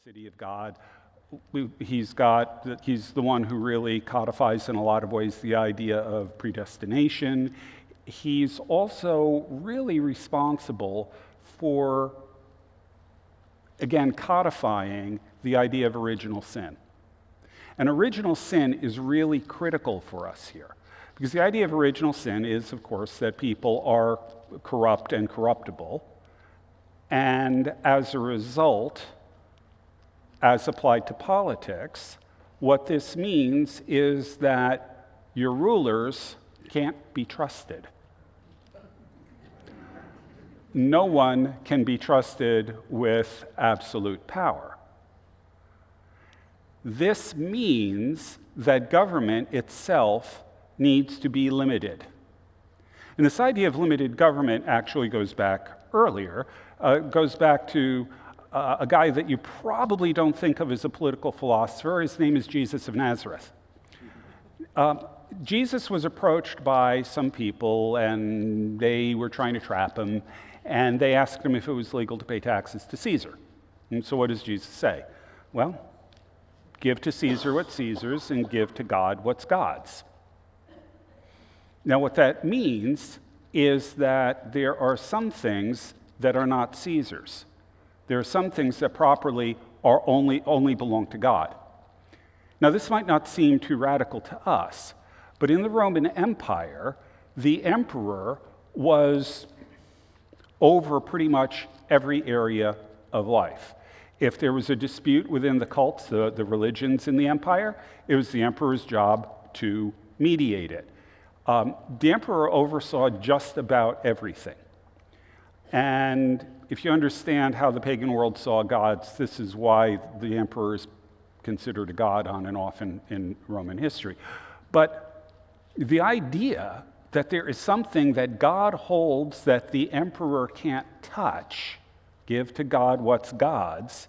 city of God. He's the one who really codifies in a lot of ways the idea of predestination. He's also really responsible for, again, codifying the idea of original sin. And original sin is really critical for us here, because the idea of original sin is, of course, that people are corrupt and corruptible, and as a result, as applied to politics, what this means is that your rulers can't be trusted. No one can be trusted with absolute power. This means that government itself needs to be limited. And this idea of limited government actually goes back earlier, goes back to a guy that you probably don't think of as a political philosopher. His name is Jesus of Nazareth. Jesus was approached by some people, and they were trying to trap him, and they asked him if it was legal to pay taxes to Caesar. And so what does Jesus say? Well, give to Caesar what's Caesar's, and give to God what's God's. Now, what that means is that there are some things that are not Caesar's. There are some things that properly are only belong to God. Now, this might not seem too radical to us, but in the Roman Empire, the emperor was over pretty much every area of life. If there was a dispute within the cults, the religions in the empire, it was the emperor's job to mediate it. The emperor oversaw just about everything. And if you understand how the pagan world saw gods, this is why the emperor is considered a god on and off in Roman history. But the idea that there is something that God holds that the emperor can't touch, give to God what's God's,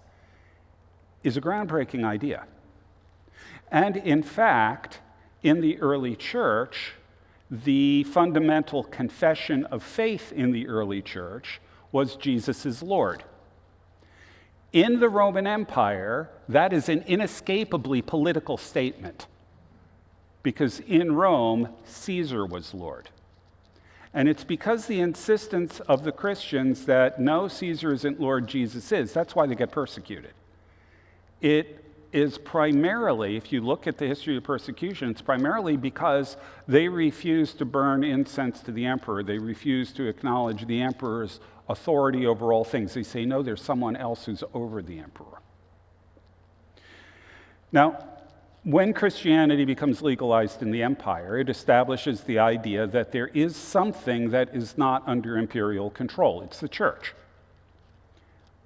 is a groundbreaking idea. And in fact, in the early church, the fundamental confession of faith in the early church was Jesus is Lord. In the Roman Empire, that is an inescapably political statement, because in Rome, Caesar was Lord. And it's because the insistence of the Christians that no, Caesar isn't Lord, Jesus is, that's why they get persecuted. It is primarily, if you look at the history of persecution, it's primarily because they refuse to burn incense to the emperor. They refuse to acknowledge the emperor's authority over all things. They say, no, there's someone else who's over the emperor. Now, when Christianity becomes legalized in the empire, it establishes the idea that there is something that is not under imperial control. It's the church.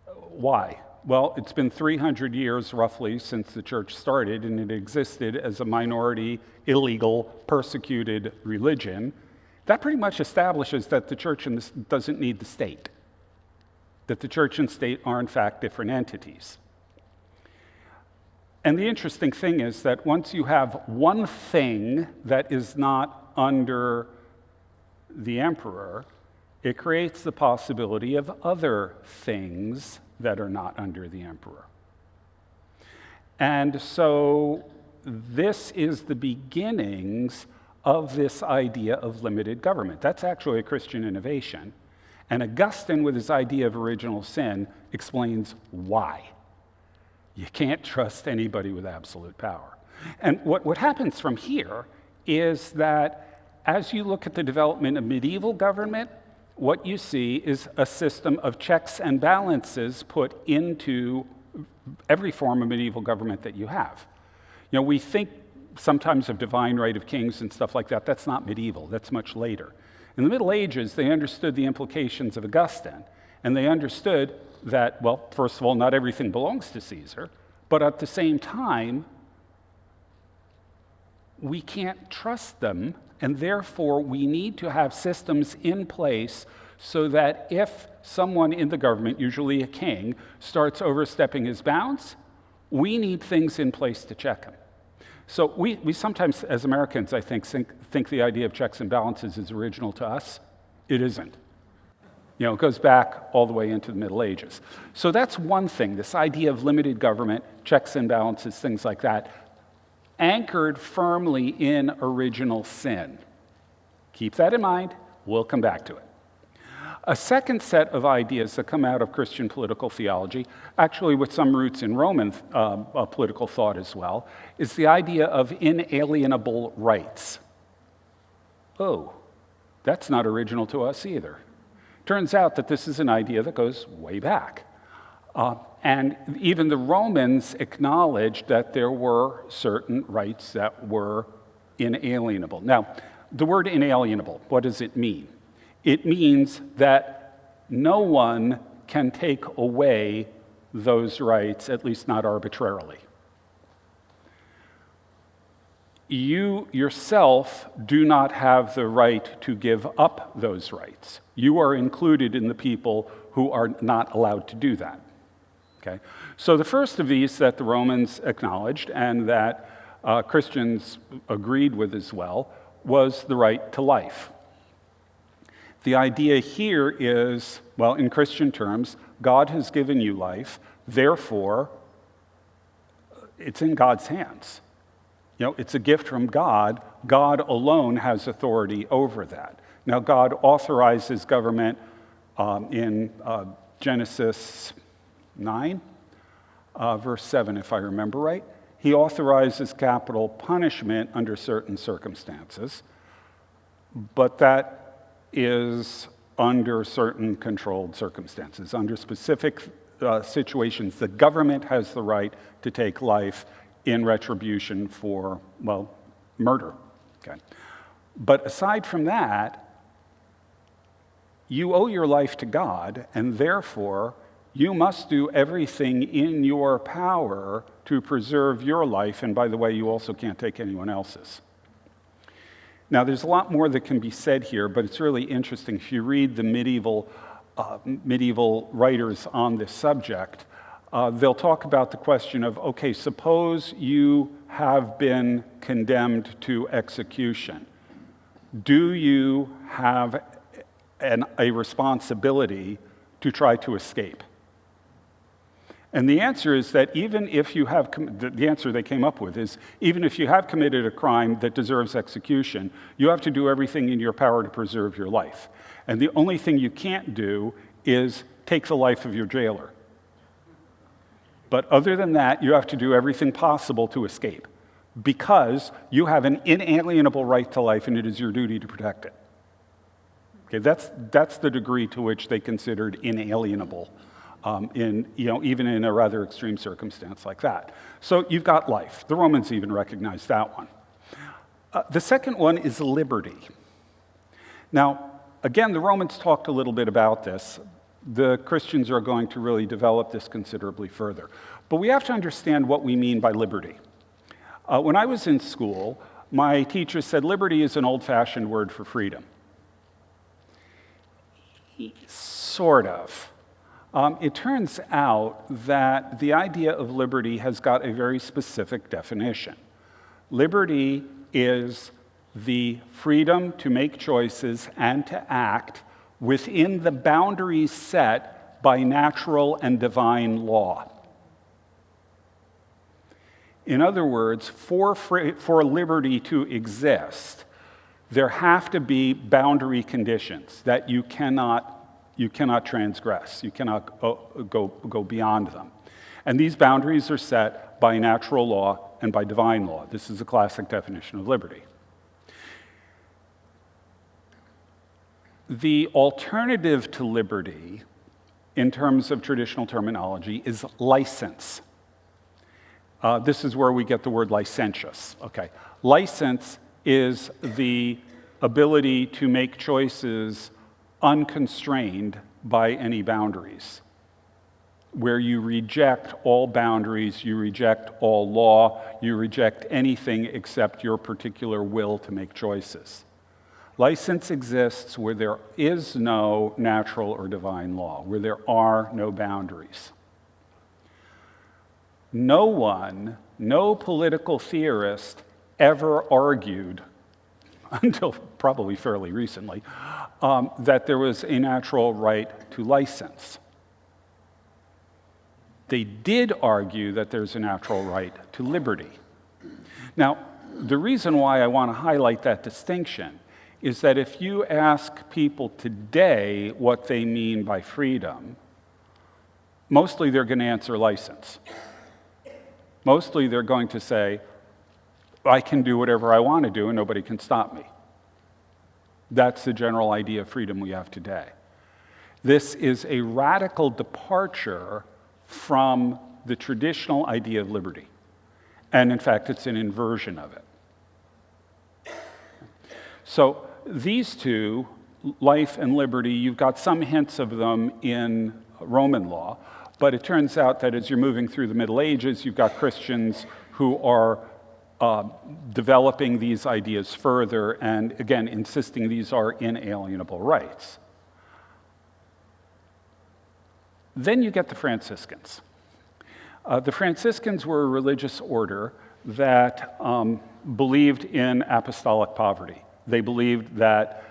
Why? Well, it's been 300 years, roughly, since the church started, and it existed as a minority, illegal, persecuted religion. That pretty much establishes that the church doesn't need the state, that the church and state are, in fact, different entities. And the interesting thing is that once you have one thing that is not under the emperor, it creates the possibility of other things that are not under the emperor. And so this is the beginnings of this idea of limited government. That's actually a Christian innovation. And Augustine, with his idea of original sin, explains why. You can't trust anybody with absolute power. And what happens from here is that as you look at the development of medieval government, what you see is a system of checks and balances put into every form of medieval government that you have. You know, we think sometimes of divine right of kings and stuff like that. That's not medieval. That's much later. In the Middle Ages, they understood the implications of Augustine, and they understood that, well, first of all, not everything belongs to Caesar, but at the same time, we can't trust them, and therefore we need to have systems in place so that if someone in the government, usually a king, starts overstepping his bounds, we need things in place to check him. So we sometimes, as Americans, I think the idea of checks and balances is original to us. It isn't. It goes back all the way into the Middle Ages. So that's one thing, this idea of limited government, checks and balances, things like that, anchored firmly in original sin. Keep that in mind. We'll come back to it. A second set of ideas that come out of Christian political theology, actually with some roots in Roman political thought as well, is the idea of inalienable rights. Oh, that's not original to us either. Turns out that this is an idea that goes way back. And even the Romans acknowledged that there were certain rights that were inalienable. Now, the word inalienable, what does it mean? It means that no one can take away those rights, at least not arbitrarily. You yourself do not have the right to give up those rights. You are included in the people who are not allowed to do that. Okay? So the first of these that the Romans acknowledged and that Christians agreed with as well was the right to life. The idea here is, well, in Christian terms, God has given you life, therefore, it's in God's hands. It's a gift from God. God alone has authority over that. Now, God authorizes government in Genesis 9, verse 7, if I remember right. He authorizes capital punishment under certain circumstances, but that is under certain controlled circumstances. Under specific situations, the government has the right to take life in retribution for, well, murder. Okay. But aside from that, you owe your life to God, and therefore, you must do everything in your power to preserve your life, and by the way, you also can't take anyone else's. Now, there's a lot more that can be said here, but it's really interesting. If you read the medieval writers on this subject, they'll talk about the question of, okay, suppose you have been condemned to execution. Do you have a responsibility to try to escape? And the answer is that even if you have, the answer they came up with is, even if you have committed a crime that deserves execution, you have to do everything in your power to preserve your life. And the only thing you can't do is take the life of your jailer. But other than that, you have to do everything possible to escape, because you have an inalienable right to life, and it is your duty to protect it. Okay, that's the degree to which they considered inalienable. Even in a rather extreme circumstance like that. So you've got life. The Romans even recognized that one. The second one is liberty. Now, again, the Romans talked a little bit about this. The Christians are going to really develop this considerably further. But we have to understand what we mean by liberty. When I was in school, my teacher said liberty is an old-fashioned word for freedom. Sort of. It turns out that the idea of liberty has got a very specific definition. Liberty is the freedom to make choices and to act within the boundaries set by natural and divine law. In other words, for liberty to exist, there have to be boundary conditions that you cannot transgress. You cannot go beyond them. And these boundaries are set by natural law and by divine law. This is a classic definition of liberty. The alternative to liberty, in terms of traditional terminology, is license. This is where we get the word licentious. Okay. License is the ability to make choices unconstrained by any boundaries, where you reject all boundaries, you reject all law, you reject anything except your particular will to make choices. License exists where there is no natural or divine law, where there are no boundaries. No political theorist ever argued, until probably fairly recently, that there was a natural right to license. They did argue that there's a natural right to liberty. Now, the reason why I want to highlight that distinction is that if you ask people today what they mean by freedom, mostly they're going to answer license. Mostly they're going to say, I can do whatever I want to do and nobody can stop me. That's the general idea of freedom we have today. This is a radical departure from the traditional idea of liberty. And in fact, it's an inversion of it. So these two, life and liberty, you've got some hints of them in Roman law, but it turns out that as you're moving through the Middle Ages, you've got Christians who are developing these ideas further and, again, insisting these are inalienable rights. Then you get the Franciscans. The Franciscans were a religious order that believed in apostolic poverty. They believed that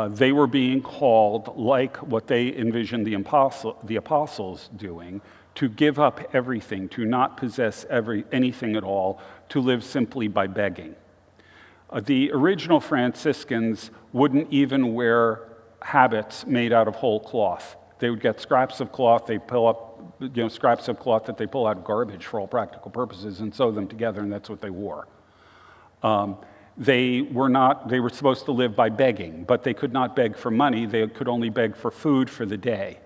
they were being called, like what they envisioned the apostles doing, to give up everything, to not possess anything at all, to live simply by begging. The original Franciscans wouldn't even wear habits made out of whole cloth. They would get scraps of cloth, they'd pull up scraps of cloth that they pull out of garbage for all practical purposes and sew them together, and that's what they wore. They were supposed to live by begging, but they could not beg for money, they could only beg for food for the day.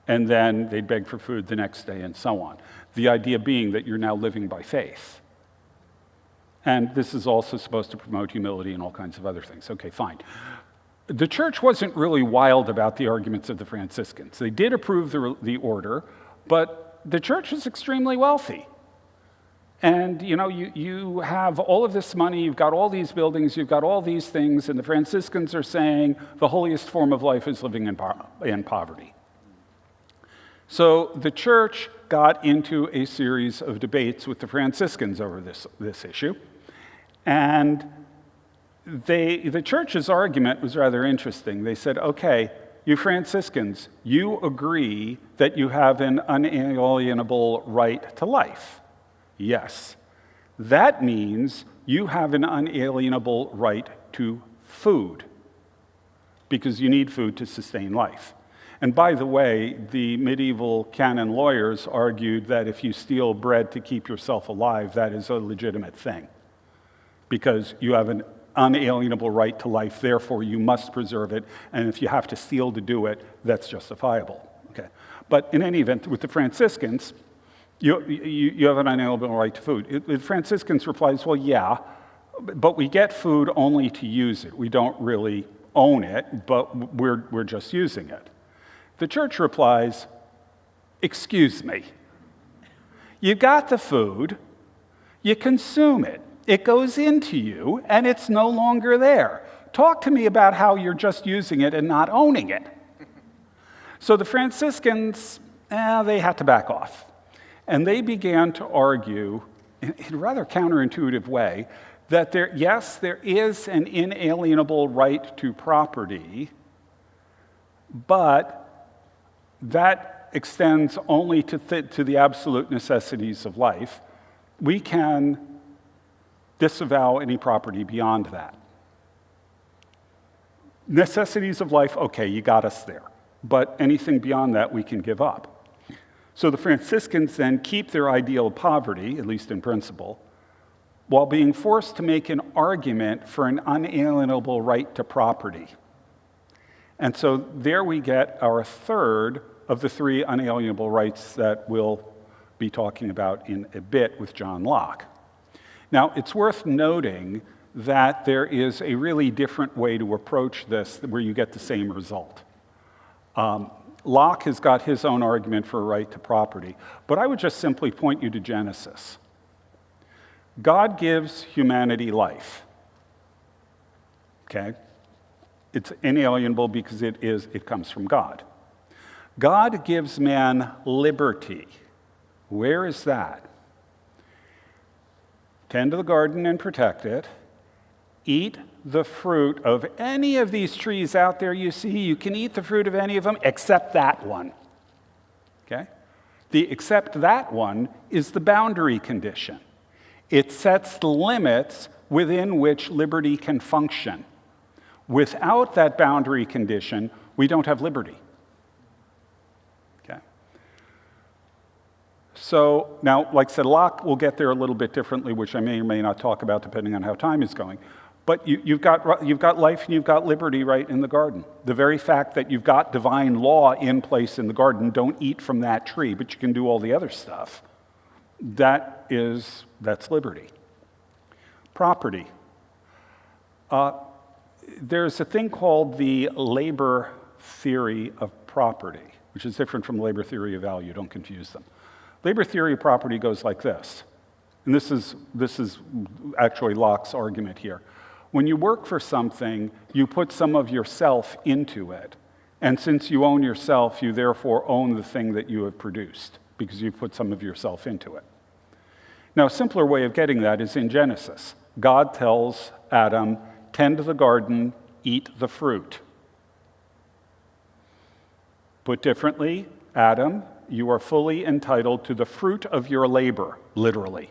And then they'd beg for food the next day and so on. The idea being that you're now living by faith. And this is also supposed to promote humility and all kinds of other things. Okay, fine. The church wasn't really wild about the arguments of the Franciscans. They did approve the order, but the church is extremely wealthy. And you have all of this money, you've got all these buildings, you've got all these things, and the Franciscans are saying the holiest form of life is living in poverty. So the church got into a series of debates with the Franciscans over this issue, and the church's argument was rather interesting. They said, okay, you Franciscans, you agree that you have an unalienable right to life. Yes. That means you have an unalienable right to food, because you need food to sustain life. And by the way, the medieval canon lawyers argued that if you steal bread to keep yourself alive, that is a legitimate thing, because you have an unalienable right to life, therefore you must preserve it, and if you have to steal to do it, that's justifiable. Okay. But in any event, with the Franciscans, you have an unalienable right to food. The Franciscans replies, well, yeah, but we get food only to use it. We don't really own it, but we're just using it. The church replies, excuse me. You got the food, you consume it, it goes into you, and it's no longer there. Talk to me about how you're just using it and not owning it. So the Franciscans, they had to back off. And they began to argue, in a rather counterintuitive way, that there is an inalienable right to property, but that extends only to the absolute necessities of life. We can disavow any property beyond that. Necessities of life, okay, you got us there. But anything beyond that, we can give up. So the Franciscans then keep their ideal of poverty, at least in principle, while being forced to make an argument for an unalienable right to property. And so there we get our third of the three unalienable rights that we'll be talking about in a bit with John Locke. Now, it's worth noting that there is a really different way to approach this where you get the same result. Locke has got his own argument for a right to property, but I would just simply point you to Genesis. God gives humanity life. Okay? It's inalienable because it comes from God. God gives man liberty. Where is that? Tend to the garden and protect it. eat the fruit of any of these trees out there you see. You can eat the fruit of any of them except that one. Okay? The except that one is the boundary condition. It sets the limits within which liberty can function. Without that boundary condition, we don't have liberty. Okay? So now, like I said, Locke will get there a little bit differently, which I may or may not talk about depending on how time is going. But you've got life and you've got liberty right in the garden. The very fact that you've got divine law in place in the garden, don't eat from that tree, but you can do all the other stuff, that's liberty. Property. There's a thing called the labor theory of property, which is different from labor theory of value. Don't confuse them. Labor theory of property goes like this. And this is actually Locke's argument here. When you work for something, you put some of yourself into it. And since you own yourself, you therefore own the thing that you have produced, because you've put some of yourself into it. Now, a simpler way of getting that is in Genesis. God tells Adam, tend the garden, eat the fruit. Put differently, Adam, you are fully entitled to the fruit of your labor, literally.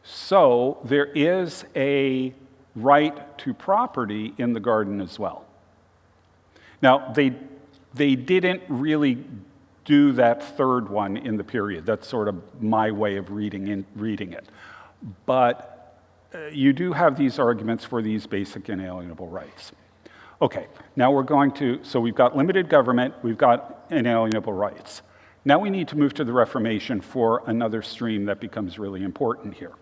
So there is a right to property in the garden as well. Now, they didn't really do that third one in the period. That's sort of my way of reading it. But you do have these arguments for these basic inalienable rights. Okay, now so we've got limited government, we've got inalienable rights. Now we need to move to the Reformation for another stream that becomes really important here.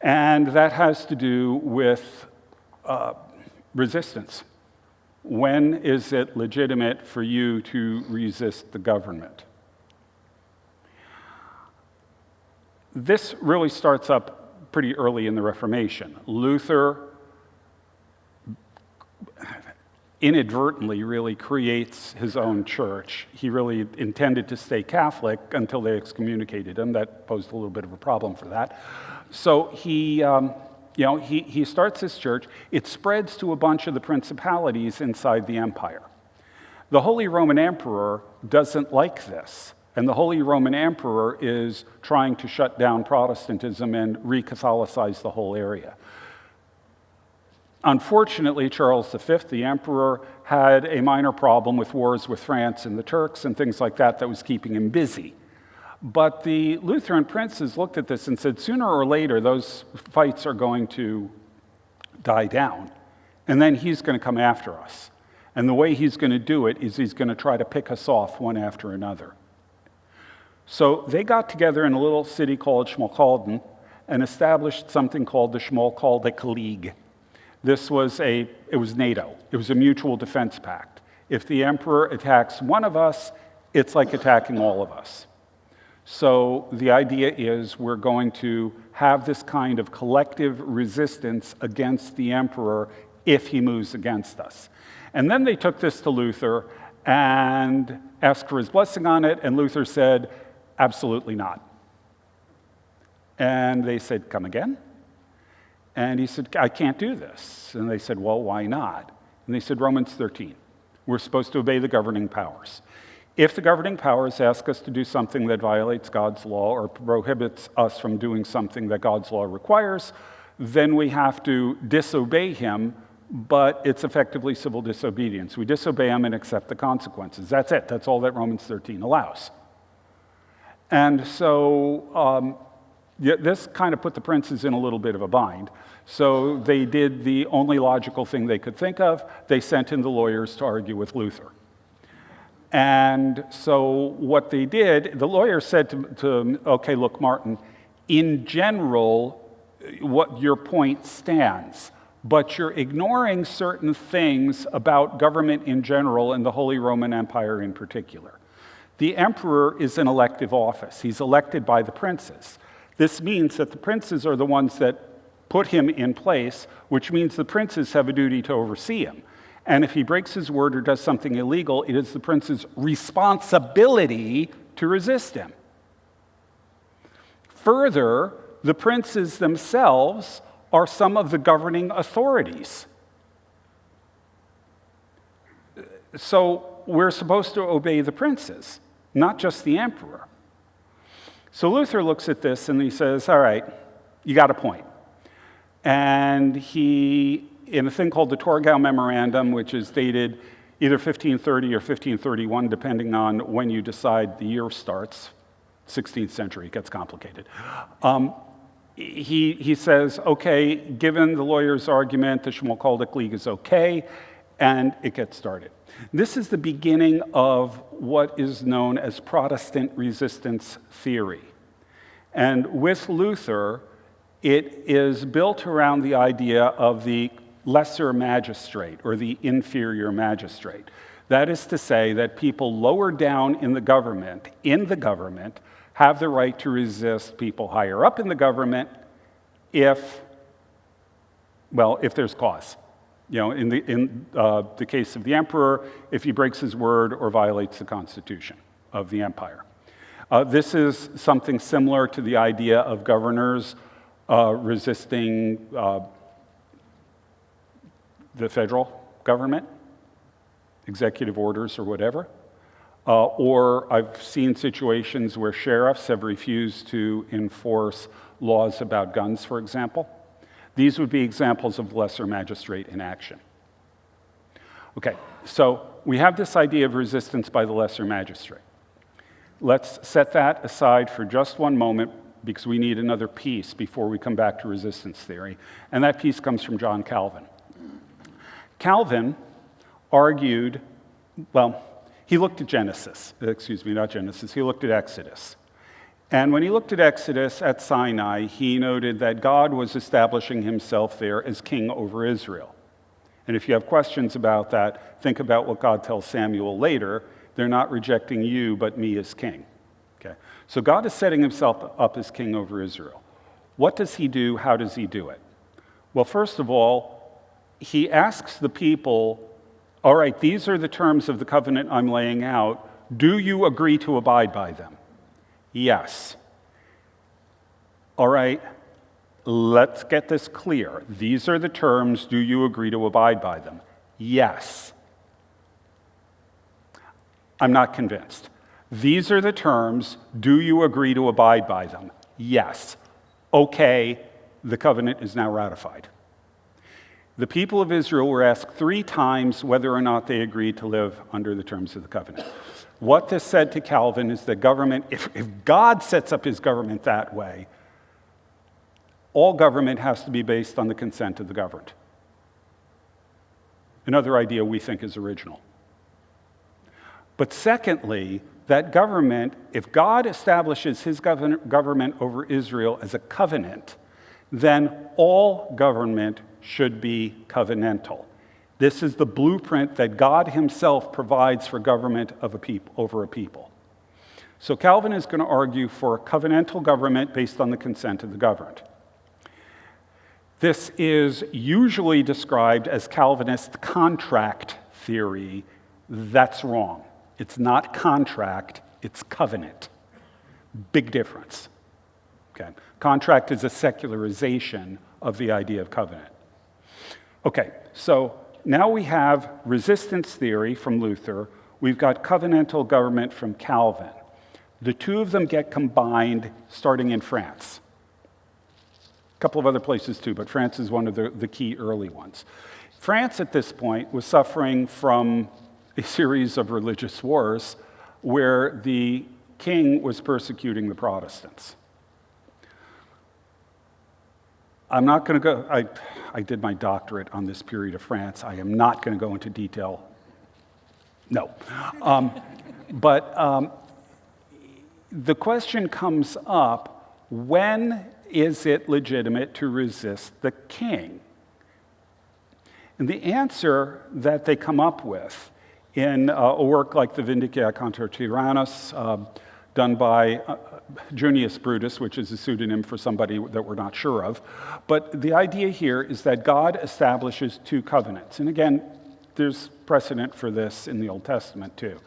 And that has to do with resistance. When is it legitimate for you to resist the government? This really starts up pretty early in the Reformation. Luther inadvertently really creates his own church. He really intended to stay Catholic until they excommunicated him. That posed a little bit of a problem for that. So he starts his church. It spreads to a bunch of the principalities inside the empire. The Holy Roman Emperor doesn't like this, and the Holy Roman Emperor is trying to shut down Protestantism and re-Catholicize the whole area. Unfortunately, Charles V, the emperor, had a minor problem with wars with France and the Turks and things like that was keeping him busy. But the Lutheran princes looked at this and said, sooner or later, those fights are going to die down, and then he's going to come after us. And the way he's going to do it is he's going to try to pick us off one after another. So they got together in a little city called Schmalkalden and established something called the Schmalkaldic League. It was NATO. It was a mutual defense pact. If the emperor attacks one of us, it's like attacking all of us. So the idea is we're going to have this kind of collective resistance against the emperor if he moves against us. And then they took this to Luther and asked for his blessing on it, and Luther said, absolutely not. And they said, come again? And he said, I can't do this. And they said, well, why not? And they said, Romans 13. We're supposed to obey the governing powers. If the governing powers ask us to do something that violates God's law or prohibits us from doing something that God's law requires, then we have to disobey him, but it's effectively civil disobedience. We disobey him and accept the consequences. That's it. That's all that Romans 13 allows. And so this kind of put the princes in a little bit of a bind. So they did the only logical thing they could think of. They sent in the lawyers to argue with Luther. And so what they did, the lawyer said to okay, look, Martin, in general, what your point stands, but you're ignoring certain things about government in general and the Holy Roman Empire in particular. The emperor is an elective office. He's elected by the princes. This means that the princes are the ones that put him in place, which means the princes have a duty to oversee him. And if he breaks his word or does something illegal, it is the prince's responsibility to resist him. Further, The princes themselves are some of the governing authorities. So we're supposed to obey the princes, not just the emperor. So Luther looks at this and he says, all right, you got a point. And he, in a thing called the Torgau Memorandum, which is dated either 1530 or 1531, depending on when you decide the year starts, 16th century, it gets complicated. He says, okay, given the lawyer's argument, the Schmalkaldic League is okay, and it gets started. This is the beginning of what is known as Protestant resistance theory. And with Luther, it is built around the idea of the lesser magistrate or the inferior magistrate. That is to say that people lower down in the government, have the right to resist people higher up in the government if there's cause. You know, in the case of the emperor, if he breaks his word or violates the constitution of the empire. This is something similar to the idea of governors resisting the federal government, executive orders or whatever. Or I've seen situations where sheriffs have refused to enforce laws about guns, for example. These would be examples of lesser magistrate in action. Okay, so we have this idea of resistance by the lesser magistrate. Let's set that aside for just one moment because we need another piece before we come back to resistance theory, and that piece comes from John Calvin. Calvin argued, he looked at he looked at Exodus. And when he looked at Exodus at Sinai, he noted that God was establishing himself there as king over Israel. And if you have questions about that, think about what God tells Samuel later. They're not rejecting you, but me as king. Okay? So God is setting himself up as king over Israel. What does he do? How does he do it? Well, first of all, he asks the people, all right, these are the terms of the covenant I'm laying out. Do you agree to abide by them? Yes. All right, let's get this clear. These are the terms. Do you agree to abide by them? Yes. I'm not convinced. These are the terms. Do you agree to abide by them? Yes. Okay, the covenant is now ratified. The people of Israel were asked 3 times whether or not they agreed to live under the terms of the covenant. What this said to Calvin is that government, if God sets up his government that way, all government has to be based on the consent of the governed. Another idea we think is original. But secondly, that government, if God establishes his government over Israel as a covenant, then all government should be covenantal. This is the blueprint that God himself provides for government of a people, over a people. So Calvin is going to argue for a covenantal government based on the consent of the governed. This is usually described as Calvinist contract theory. That's wrong. It's not contract, it's covenant. Big difference. Okay. Contract is a secularization of the idea of covenant. Okay, so now we have resistance theory from Luther. We've got covenantal government from Calvin. The two of them get combined starting in France. A couple of other places too, but France is one of the key early ones. France at this point was suffering from a series of religious wars where the king was persecuting the Protestants. I'm not going to go, I did my doctorate on this period of France. I am not going to go into detail. No. But the question comes up, when is it legitimate to resist the king? And the answer that they come up with in a work like the Vindicia contra Tyrannus, done by Junius Brutus, which is a pseudonym for somebody that we're not sure of. But the idea here is that God establishes 2 covenants. And again, there's precedent for this in the Old Testament too.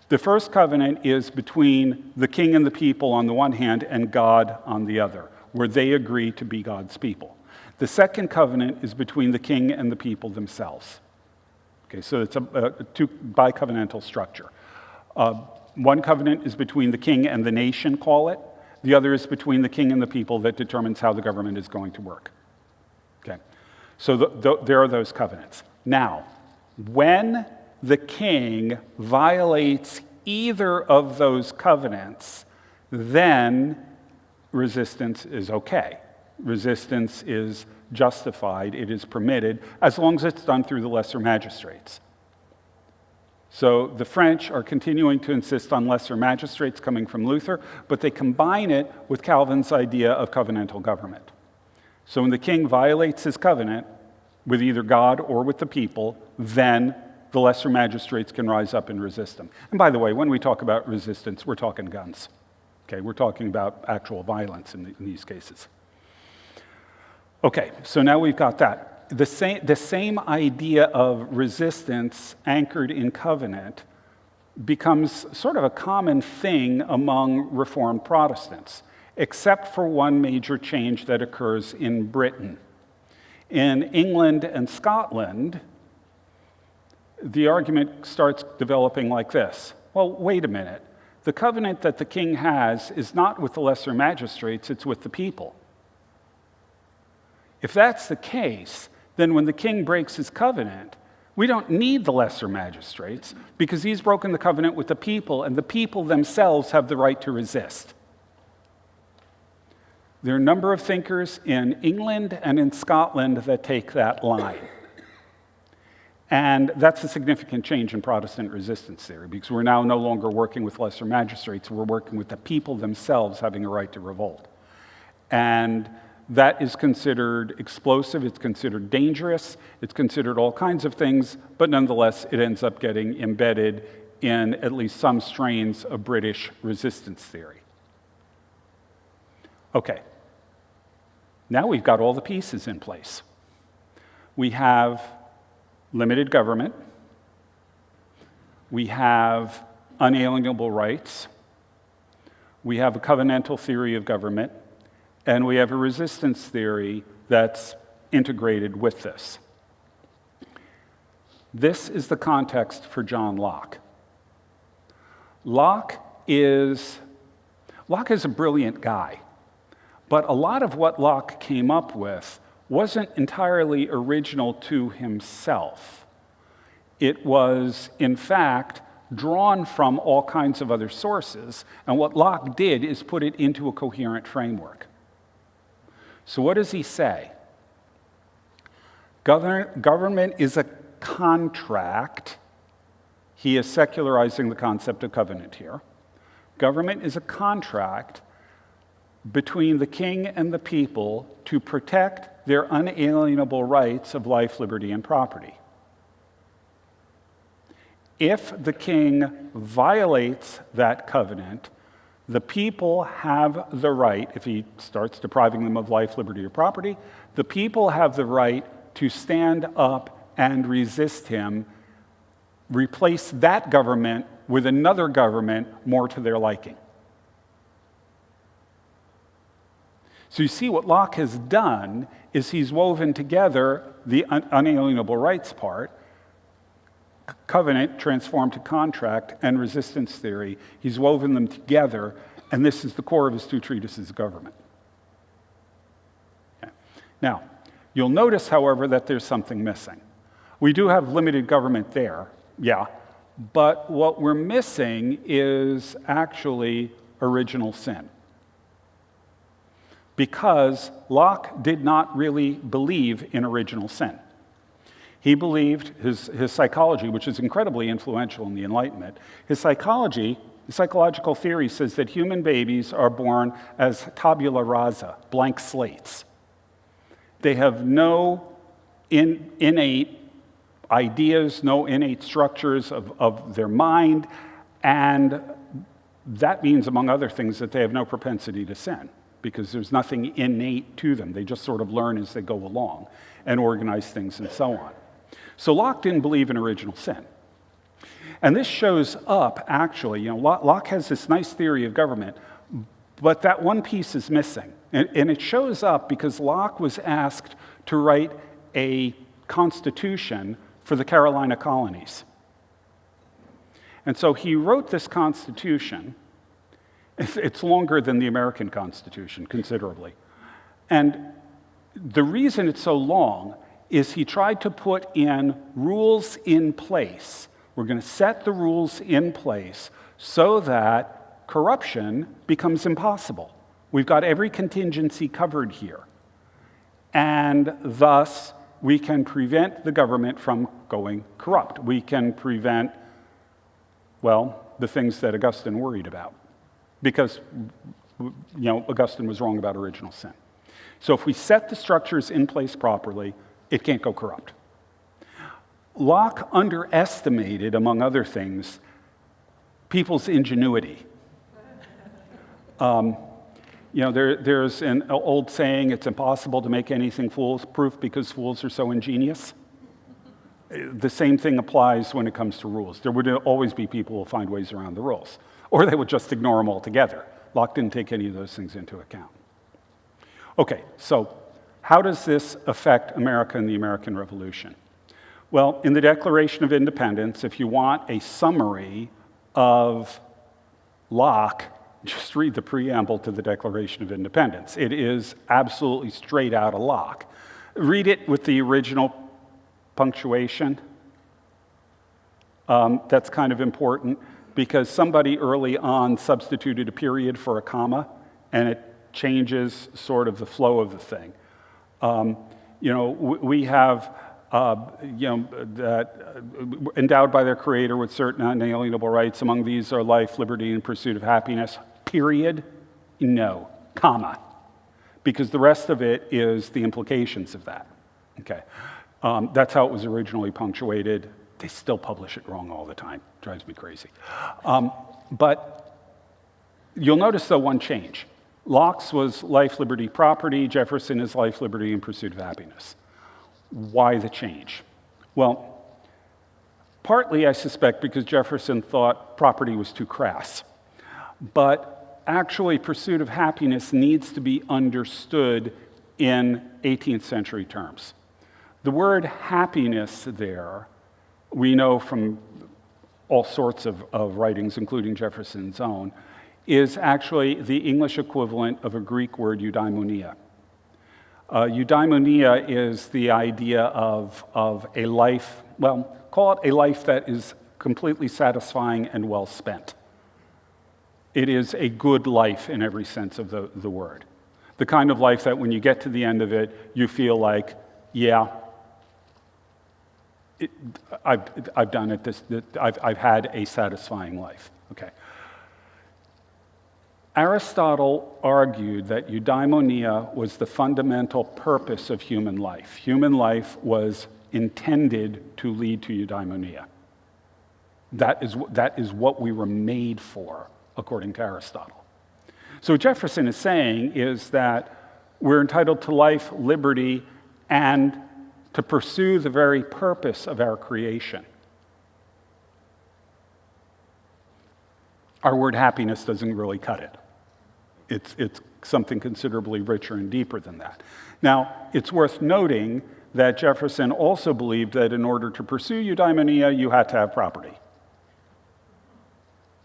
The first covenant is between the king and the people on the one hand and God on the other. where they agree to be God's people. The second covenant is between the king and the people themselves. Okay, so it's a bicovenantal structure. One covenant is between the king and the nation, call it. The other is between the king and the people that determines how the government is going to work. Okay, so there are those covenants. Now, when the king violates either of those covenants, then resistance is okay. Resistance is justified, it is permitted, as long as it's done through the lesser magistrates. So the French are continuing to insist on lesser magistrates coming from Luther, but they combine it with Calvin's idea of covenantal government. So when the king violates his covenant with either God or with the people, then the lesser magistrates can rise up and resist him. And by the way, when we talk about resistance, we're talking guns. Okay, we're talking about actual violence in these cases. Okay, so now we've got that. The same idea of resistance anchored in covenant becomes sort of a common thing among Reformed Protestants, except for one major change that occurs in Britain. In England and Scotland, the argument starts developing like this. Well, wait a minute. The covenant that the king has is not with the lesser magistrates, it's with the people. If that's the case, then when the king breaks his covenant, we don't need the lesser magistrates because he's broken the covenant with the people, and the people themselves have the right to resist. There are a number of thinkers in England and in Scotland that take that line. And that's a significant change in Protestant resistance theory because we're now no longer working with lesser magistrates, we're working with the people themselves having a right to revolt. And that is considered explosive, it's considered dangerous, it's considered all kinds of things, but nonetheless, it ends up getting embedded in at least some strains of British resistance theory. Okay, now we've got all the pieces in place. We have limited government, we have unalienable rights, we have a covenantal theory of government, and we have a resistance theory that's integrated with this. This is the context for John Locke. Locke is a brilliant guy, but a lot of what Locke came up with wasn't entirely original to himself. It was, in fact, drawn from all kinds of other sources, and what Locke did is put it into a coherent framework. So what does he say? Government is a contract. He is secularizing the concept of covenant here. Government is a contract between the king and the people to protect their unalienable rights of life, liberty, and property. If the king violates that covenant, the people have the right, if he starts depriving them of life, liberty, or property, the people have the right to stand up and resist him, replace that government with another government more to their liking. So you see what Locke has done is he's woven together the unalienable rights part, covenant transformed to contract, and resistance theory. He's woven them together, and this is the core of his two treatises of government. Okay. Now, you'll notice, however, that there's something missing. We do have limited government there, yeah, but what we're missing is actually original sin. Because Locke did not really believe in original sin. He believed his psychology, which is incredibly influential in the Enlightenment. His psychological theory says that human babies are born as tabula rasa, blank slates. They have no innate ideas, no innate structures of their mind, and that means, among other things, that they have no propensity to sin, because there's nothing innate to them. They just sort of learn as they go along and organize things and so on. So Locke didn't believe in original sin. And this shows up, actually, Locke has this nice theory of government, but that one piece is missing. And it shows up because Locke was asked to write a constitution for the Carolina colonies. And so he wrote this constitution. It's longer than the American Constitution, considerably. And the reason it's so long is he tried to put in rules in place. We're going to set the rules in place so that corruption becomes impossible. We've got every contingency covered here. And thus, we can prevent the government from going corrupt. We can prevent, well, the things that Augustine worried about. Because, Augustine was wrong about original sin. So if we set the structures in place properly, it can't go corrupt. Locke underestimated, among other things, people's ingenuity. There's an old saying, it's impossible to make anything foolproof because fools are so ingenious. The same thing applies when it comes to rules. There would always be people who will find ways around the rules, or they would just ignore them altogether. Locke didn't take any of those things into account. Okay, so how does this affect America and the American Revolution? Well, in the Declaration of Independence, if you want a summary of Locke, just read the preamble to the Declaration of Independence. It is absolutely straight out of Locke. Read it with the original punctuation. That's kind of important because somebody early on substituted a period for a comma, and it changes sort of the flow of the thing. We have that endowed by their Creator with certain unalienable rights. Among these are life, liberty, and pursuit of happiness. Period. No, comma, because the rest of it is the implications of that. Okay, that's how it was originally punctuated. They still publish it wrong all the time. Drives me crazy. But you'll notice, though, one change. Locke's was life, liberty, property. Jefferson is life, liberty, and pursuit of happiness. Why the change? Well, partly, I suspect, because Jefferson thought property was too crass. But actually, pursuit of happiness needs to be understood in 18th century terms. The word happiness there, we know from all sorts of writings, including Jefferson's own, is actually the English equivalent of a Greek word, eudaimonia. Eudaimonia is the idea of a life, well, call it a life that is completely satisfying and well spent. It is a good life in every sense of the word. The kind of life that when you get to the end of it, you feel like, yeah, I've done it. I've had a satisfying life. Okay. Aristotle argued that eudaimonia was the fundamental purpose of human life. Human life was intended to lead to eudaimonia. That is what we were made for, according to Aristotle. So what Jefferson is saying is that we're entitled to life, liberty, and to pursue the very purpose of our creation. Our word happiness doesn't really cut it. It's something considerably richer and deeper than that. Now, it's worth noting that Jefferson also believed that in order to pursue eudaimonia, you had to have property.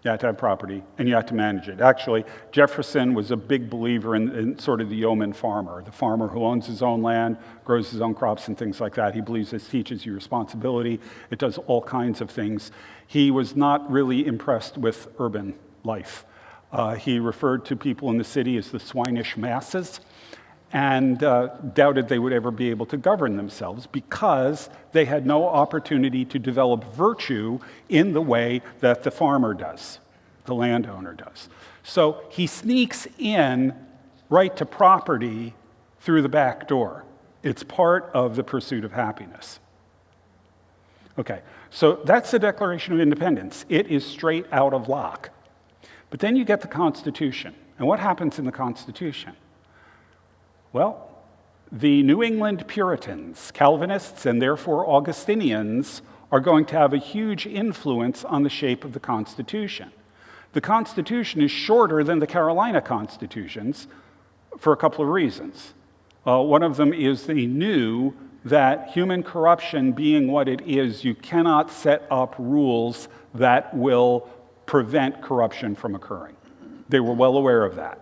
You had to have property, and you had to manage it. Actually, Jefferson was a big believer in sort of the yeoman farmer, the farmer who owns his own land, grows his own crops and things like that. He believes this teaches you responsibility. It does all kinds of things. He was not really impressed with urban life. He referred to people in the city as the swinish masses and doubted they would ever be able to govern themselves because they had no opportunity to develop virtue in the way that the farmer does, the landowner does. So he sneaks in right to property through the back door. It's part of the pursuit of happiness. Okay, so that's the Declaration of Independence. It is straight out of Locke. But then you get the Constitution. And what happens in the Constitution? Well, the New England Puritans, Calvinists, and therefore Augustinians are going to have a huge influence on the shape of the Constitution. The Constitution is shorter than the Carolina Constitutions, for a couple of reasons. One of them is they knew that human corruption being what it is, you cannot set up rules that will prevent corruption from occurring. They were well aware of that.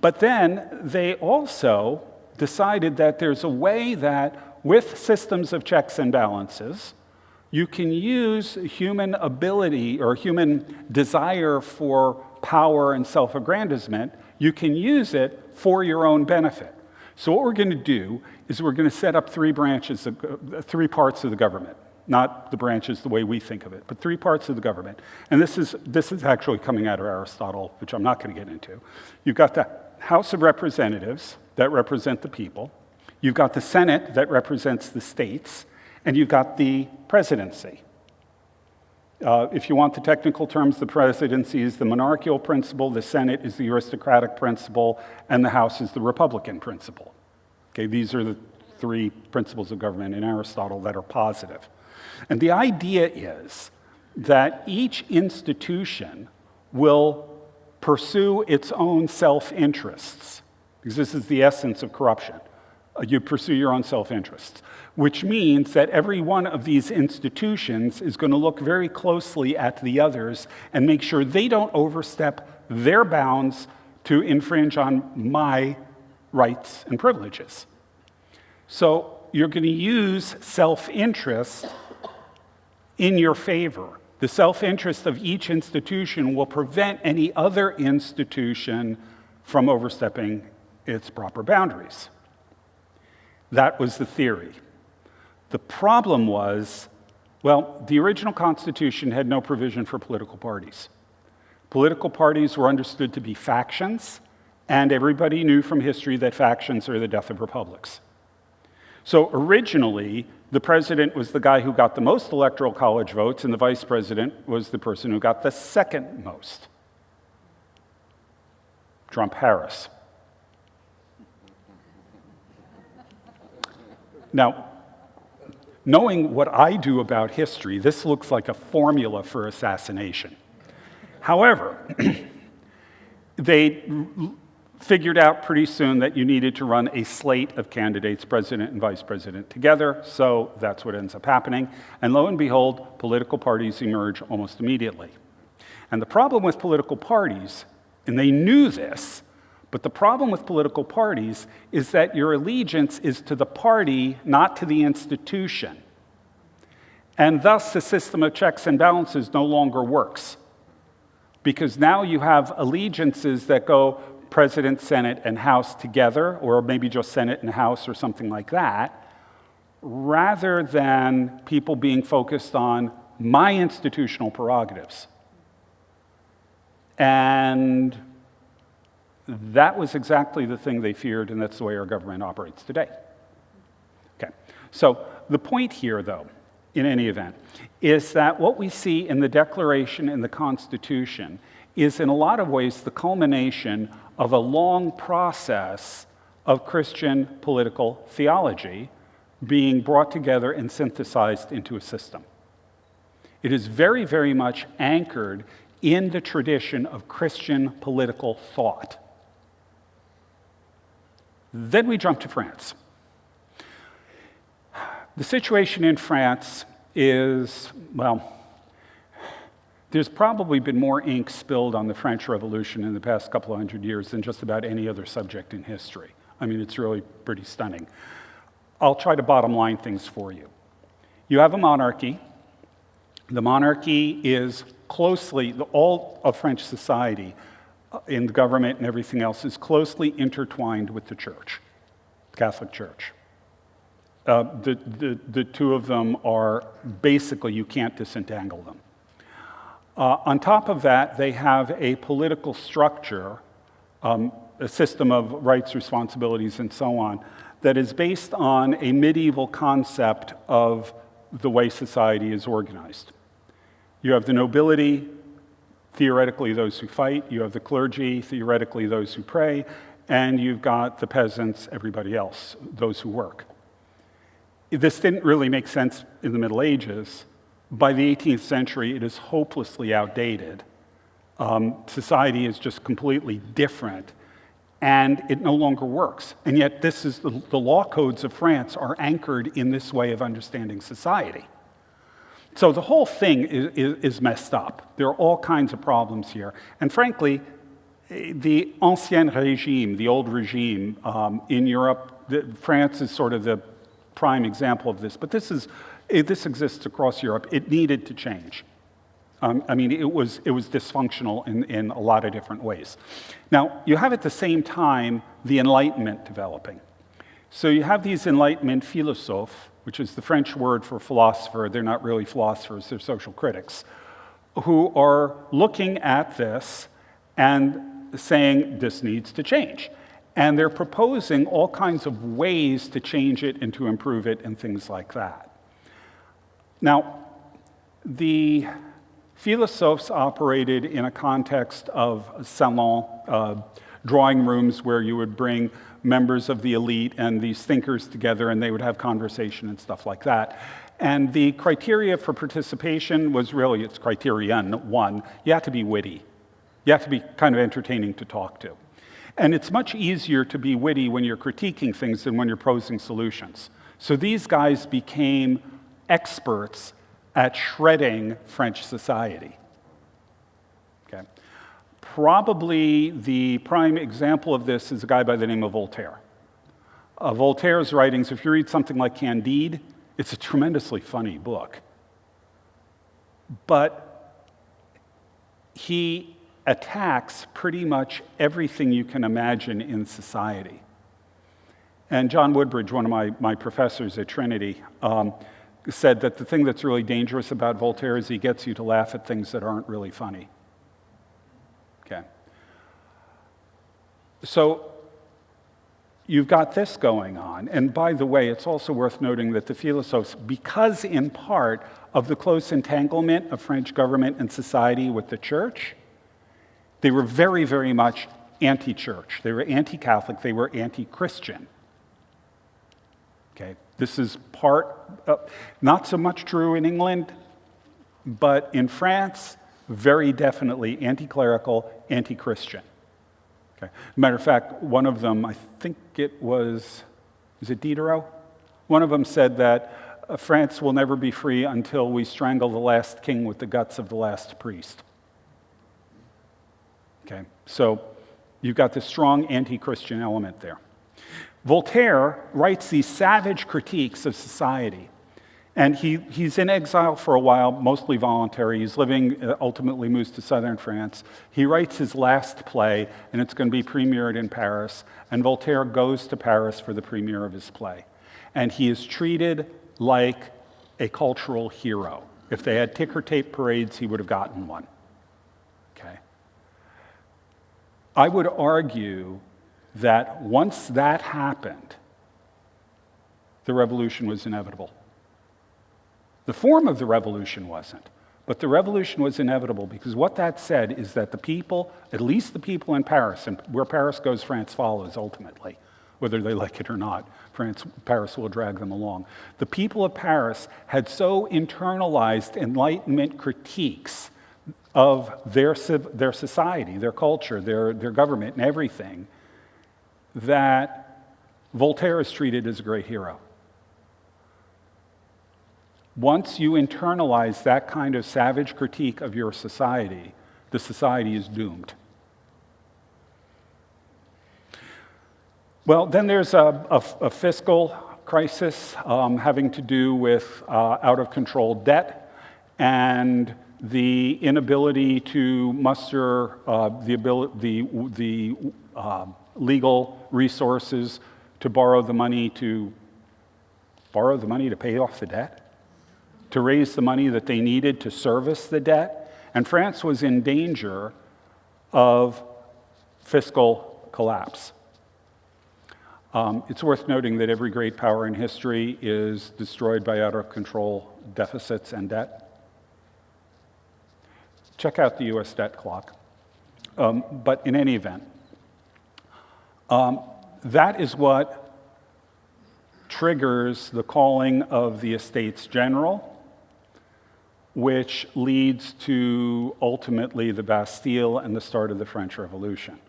But then they also decided that there's a way that with systems of checks and balances, you can use human ability or human desire for power and self-aggrandizement, you can use it for your own benefit. So what we're going to do is we're going to set up three parts of the government, not the branches the way we think of it, but three parts of the government. And this is actually coming out of Aristotle, which I'm not going to get into. You've got the House of Representatives that represent the people. You've got the Senate that represents the states. And you've got the presidency. If you want the technical terms, the presidency is the monarchical principle, the Senate is the aristocratic principle, and the House is the republican principle. Okay, these are the three principles of government in Aristotle that are positive. And the idea is that each institution will pursue its own self-interests, because this is the essence of corruption. You pursue your own self-interests, which means that every one of these institutions is going to look very closely at the others and make sure they don't overstep their bounds to infringe on my rights and privileges. So you're going to use self-interest in your favor. The self-interest of each institution will prevent any other institution from overstepping its proper boundaries. That was the theory. The problem was, well, the original Constitution had no provision for political parties. Political parties were understood to be factions, and everybody knew from history that factions are the death of republics. So originally, the president was the guy who got the most electoral college votes, and the vice president was the person who got the second most. Trump-Harris. Now, knowing what I do about history, this looks like a formula for assassination. However, they figured out pretty soon that you needed to run a slate of candidates, president and vice president, together, so that's what ends up happening. And lo and behold, political parties emerge almost immediately. And the problem with political parties, and they knew this, but the problem with political parties is that your allegiance is to the party, not to the institution. And thus, the system of checks and balances no longer works. Because now you have allegiances that go President, Senate, and House together, or maybe just Senate and House or something like that, rather than people being focused on my institutional prerogatives. And that was exactly the thing they feared, and that's the way our government operates today. Okay, so the point here, though, in any event, is that what we see in the Declaration and the Constitution is in a lot of ways the culmination of a long process of Christian political theology being brought together and synthesized into a system. It is very, very much anchored in the tradition of Christian political thought. Then we jump to France. The situation in France is, well, there's probably been more ink spilled on the French Revolution in the past couple of hundred years than just about any other subject in history. I mean, it's really pretty stunning. I'll try to bottom line things for you. You have a monarchy. The monarchy is closely, all of French society in the government and everything else is closely intertwined with the church, the Catholic Church. The two of them are basically, you can't disentangle them. On top of that, they have a political structure, a system of rights, responsibilities, and so on, that is based on a medieval concept of the way society is organized. You have the nobility, theoretically those who fight, you have the clergy, theoretically those who pray, and you've got the peasants, everybody else, those who work. This didn't really make sense in the Middle Ages. By the 18th century, it is hopelessly outdated. Society is just completely different. and it no longer works. And yet this is the law codes of France are anchored in this way of understanding society. So the whole thing is messed up. There are all kinds of problems here. And frankly, the ancien régime, the old regime in Europe, France is sort of the prime example of this, but this exists across Europe. It needed to change. I mean, it was dysfunctional in a lot of different ways. Now, you have at the same time the Enlightenment developing. So you have these Enlightenment philosophes, which is the French word for philosopher. They're not really philosophers, they're social critics, who are looking at this and saying this needs to change. And they're proposing all kinds of ways to change it and to improve it and things like that. Now, the philosophes operated in a context of salon, drawing rooms where you would bring members of the elite and these thinkers together and they would have conversation and stuff like that. And the criteria for participation was really, it's criterion one, you have to be witty. You have to be kind of entertaining to talk to. And it's much easier to be witty when you're critiquing things than when you're posing solutions. So these guys became experts at shredding French society. Okay. Probably the prime example of this is a guy by the name of Voltaire. Voltaire's writings, if you read something like Candide, it's a tremendously funny book. But he attacks pretty much everything you can imagine in society. And John Woodbridge, one of my professors at Trinity, said that the thing that's really dangerous about Voltaire is he gets you to laugh at things that aren't really funny. Okay. So you've got this going on. And by the way, it's also worth noting that the philosophes, because in part of the close entanglement of French government and society with the church, they were very, very much anti-church. They were anti-Catholic. They were anti-Christian. Okay. This is not so much true in England, but in France, very definitely anti-clerical, anti-Christian. Okay. Matter of fact, one of them, I think is it Diderot? One of them said that France will never be free until we strangle the last king with the guts of the last priest. Okay. So you've got this strong anti-Christian element there. Voltaire writes these savage critiques of society, and he's in exile for a while, mostly voluntary. He's ultimately moves to southern France. He writes his last play, and it's going to be premiered in Paris, and Voltaire goes to Paris for the premiere of his play. And he is treated like a cultural hero. If they had ticker tape parades, he would have gotten one. Okay. I would argue that once that happened, the revolution was inevitable. The form of the revolution wasn't, but the revolution was inevitable because what that said is that the people, at least the people in Paris, and where Paris goes, France follows ultimately, whether they like it or not, Paris will drag them along. The people of Paris had so internalized Enlightenment critiques of their society, their culture, their government, and everything, that Voltaire is treated as a great hero. Once you internalize that kind of savage critique of your society, the society is doomed. Well, then there's a fiscal crisis having to do with out-of-control debt and the inability to muster the legal resources to borrow the money to pay off the debt, to raise the money that they needed to service the debt. And France was in danger of fiscal collapse. It's worth noting that every great power in history is destroyed by out-of-control deficits and debt. Check out the US debt clock. But in any event, that is what triggers the calling of the Estates General, which leads to ultimately the Bastille and the start of the French Revolution.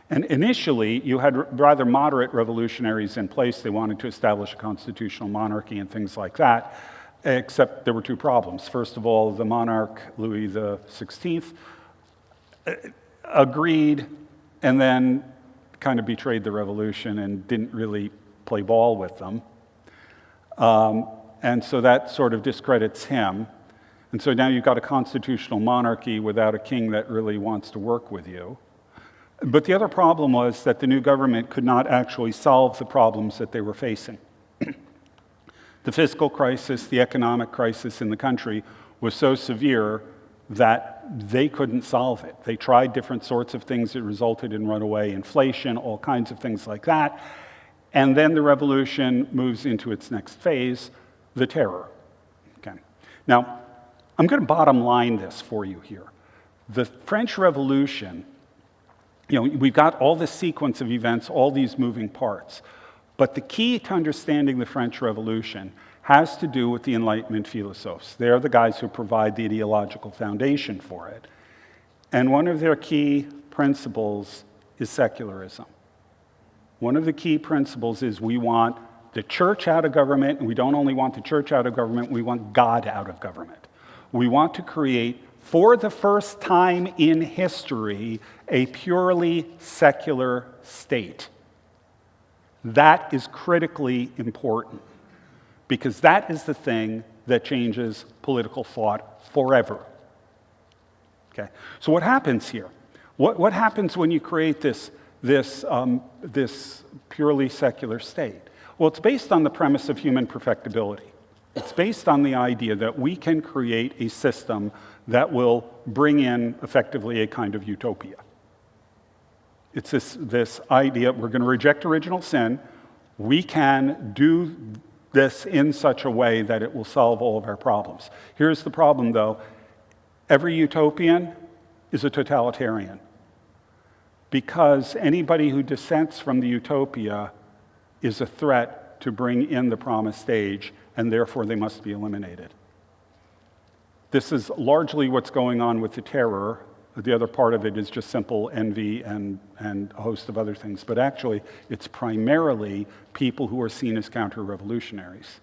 And initially, you had rather moderate revolutionaries in place. They wanted to establish a constitutional monarchy and things like that, except there were two problems. First of all, the monarch, Louis XVI, agreed and then kind of betrayed the revolution and didn't really play ball with them. And so that sort of discredits him. And so now you've got a constitutional monarchy without a king that really wants to work with you. But the other problem was that the new government could not actually solve the problems that they were facing. The fiscal crisis, the economic crisis in the country was so severe that they couldn't solve it. They tried different sorts of things that resulted in runaway inflation, all kinds of things like that. And then the revolution moves into its next phase, the terror. Okay. Now, I'm going to bottom line this for you here. The French Revolution, we've got all this sequence of events, all these moving parts. But the key to understanding the French Revolution has to do with the Enlightenment philosophes. They're the guys who provide the ideological foundation for it. And one of their key principles is secularism. One of the key principles is we want the church out of government, and we don't only want the church out of government, we want God out of government. We want to create, for the first time in history, a purely secular state. That is critically important because that is the thing that changes political thought forever. Okay, so what happens here? What happens when you create this purely secular state? Well, it's based on the premise of human perfectibility. It's based on the idea that we can create a system that will bring in effectively a kind of utopia. It's this idea, we're going to reject original sin. We can do this in such a way that it will solve all of our problems. Here's the problem, though. Every utopian is a totalitarian because anybody who dissents from the utopia is a threat to bring in the promised age, and therefore they must be eliminated. This is largely what's going on with the terror. The other part of it is just simple envy and a host of other things. But actually, it's primarily people who are seen as counter-revolutionaries.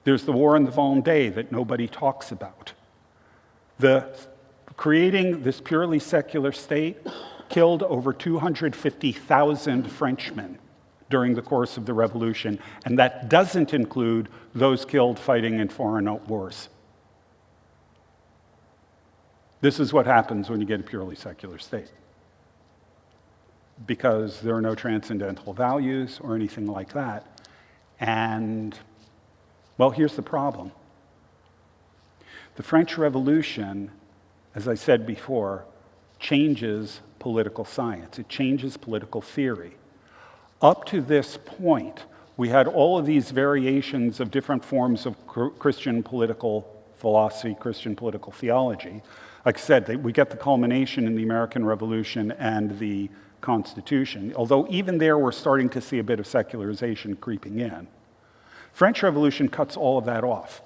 There's the war in the Vendée that nobody talks about. Creating this purely secular state killed over 250,000 Frenchmen during the course of the revolution, and that doesn't include those killed fighting in foreign wars. This is what happens when you get a purely secular state. Because there are no transcendental values or anything like that. And, well, here's the problem. The French Revolution, as I said before, changes political science. It changes political theory. Up to this point, we had all of these variations of different forms of Christian political philosophy, Christian political theology. Like I said, we get the culmination in the American Revolution and the Constitution, although even there we're starting to see a bit of secularization creeping in. French Revolution cuts all of that off.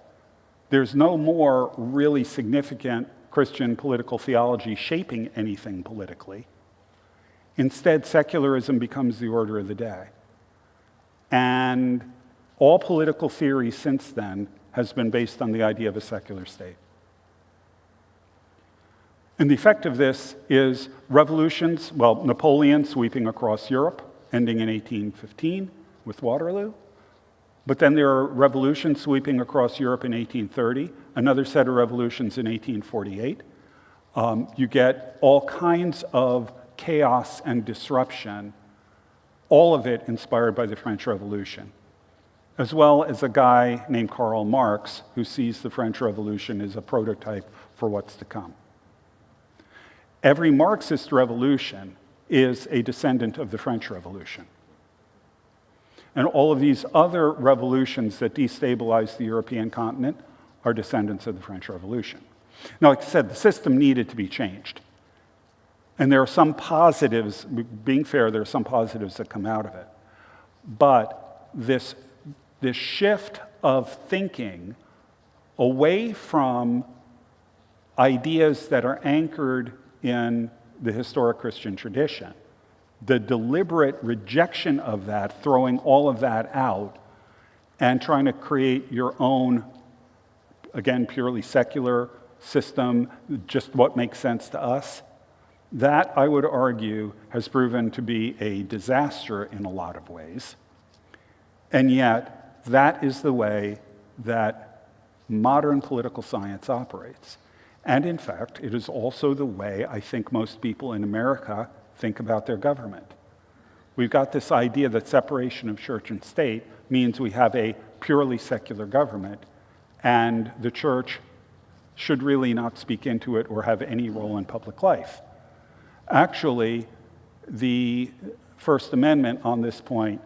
There's no more really significant Christian political theology shaping anything politically. Instead, secularism becomes the order of the day. And all political theory since then has been based on the idea of a secular state. And the effect of this is revolutions, well, Napoleon sweeping across Europe, ending in 1815 with Waterloo. But then there are revolutions sweeping across Europe in 1830, another set of revolutions in 1848. You get all kinds of chaos and disruption, all of it inspired by the French Revolution, as well as a guy named Karl Marx who sees the French Revolution as a prototype for what's to come. Every Marxist revolution is a descendant of the French Revolution. And all of these other revolutions that destabilized the European continent are descendants of the French Revolution. Now, like I said, the system needed to be changed. And there are some positives, being fair, there are some positives that come out of it. But this shift of thinking away from ideas that are anchored in the historic Christian tradition the deliberate rejection of that, throwing all of that out, and trying to create your own, again, purely secular system, just what makes sense to us, that, I would argue, has proven to be a disaster in a lot of ways. And yet, that is the way that modern political science operates. And in fact, it is also the way I think most people in America think about their government. We've got this idea that separation of church and state means we have a purely secular government, and the church should really not speak into it or have any role in public life. Actually, the First Amendment on this point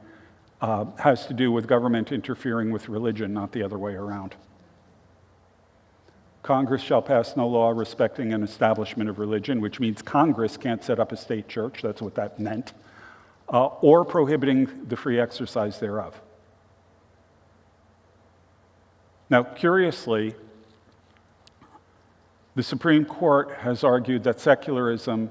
has to do with government interfering with religion, not the other way around. Congress shall pass no law respecting an establishment of religion, which means Congress can't set up a state church, that's what that meant, or prohibiting the free exercise thereof. Now, curiously, the Supreme Court has argued that secularism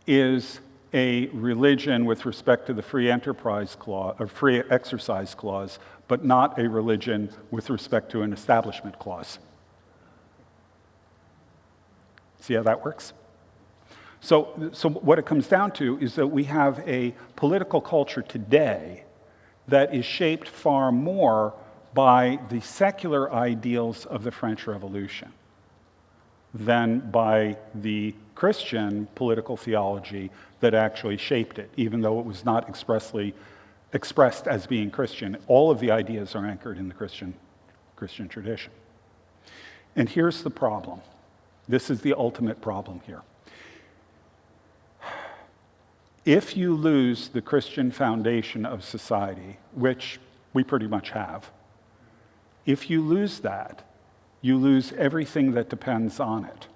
is a religion with respect to the free enterprise clause, or free exercise clause, but not a religion with respect to an establishment clause. See how that works? So what it comes down to is that we have a political culture today that is shaped far more by the secular ideals of the French Revolution than by the Christian political theology that actually shaped it, even though it was not expressly expressed as being Christian. All of the ideas are anchored in the Christian tradition. And here's the problem. This is the ultimate problem here. If you lose the Christian foundation of society, which we pretty much have, if you lose that, you lose everything that depends on it.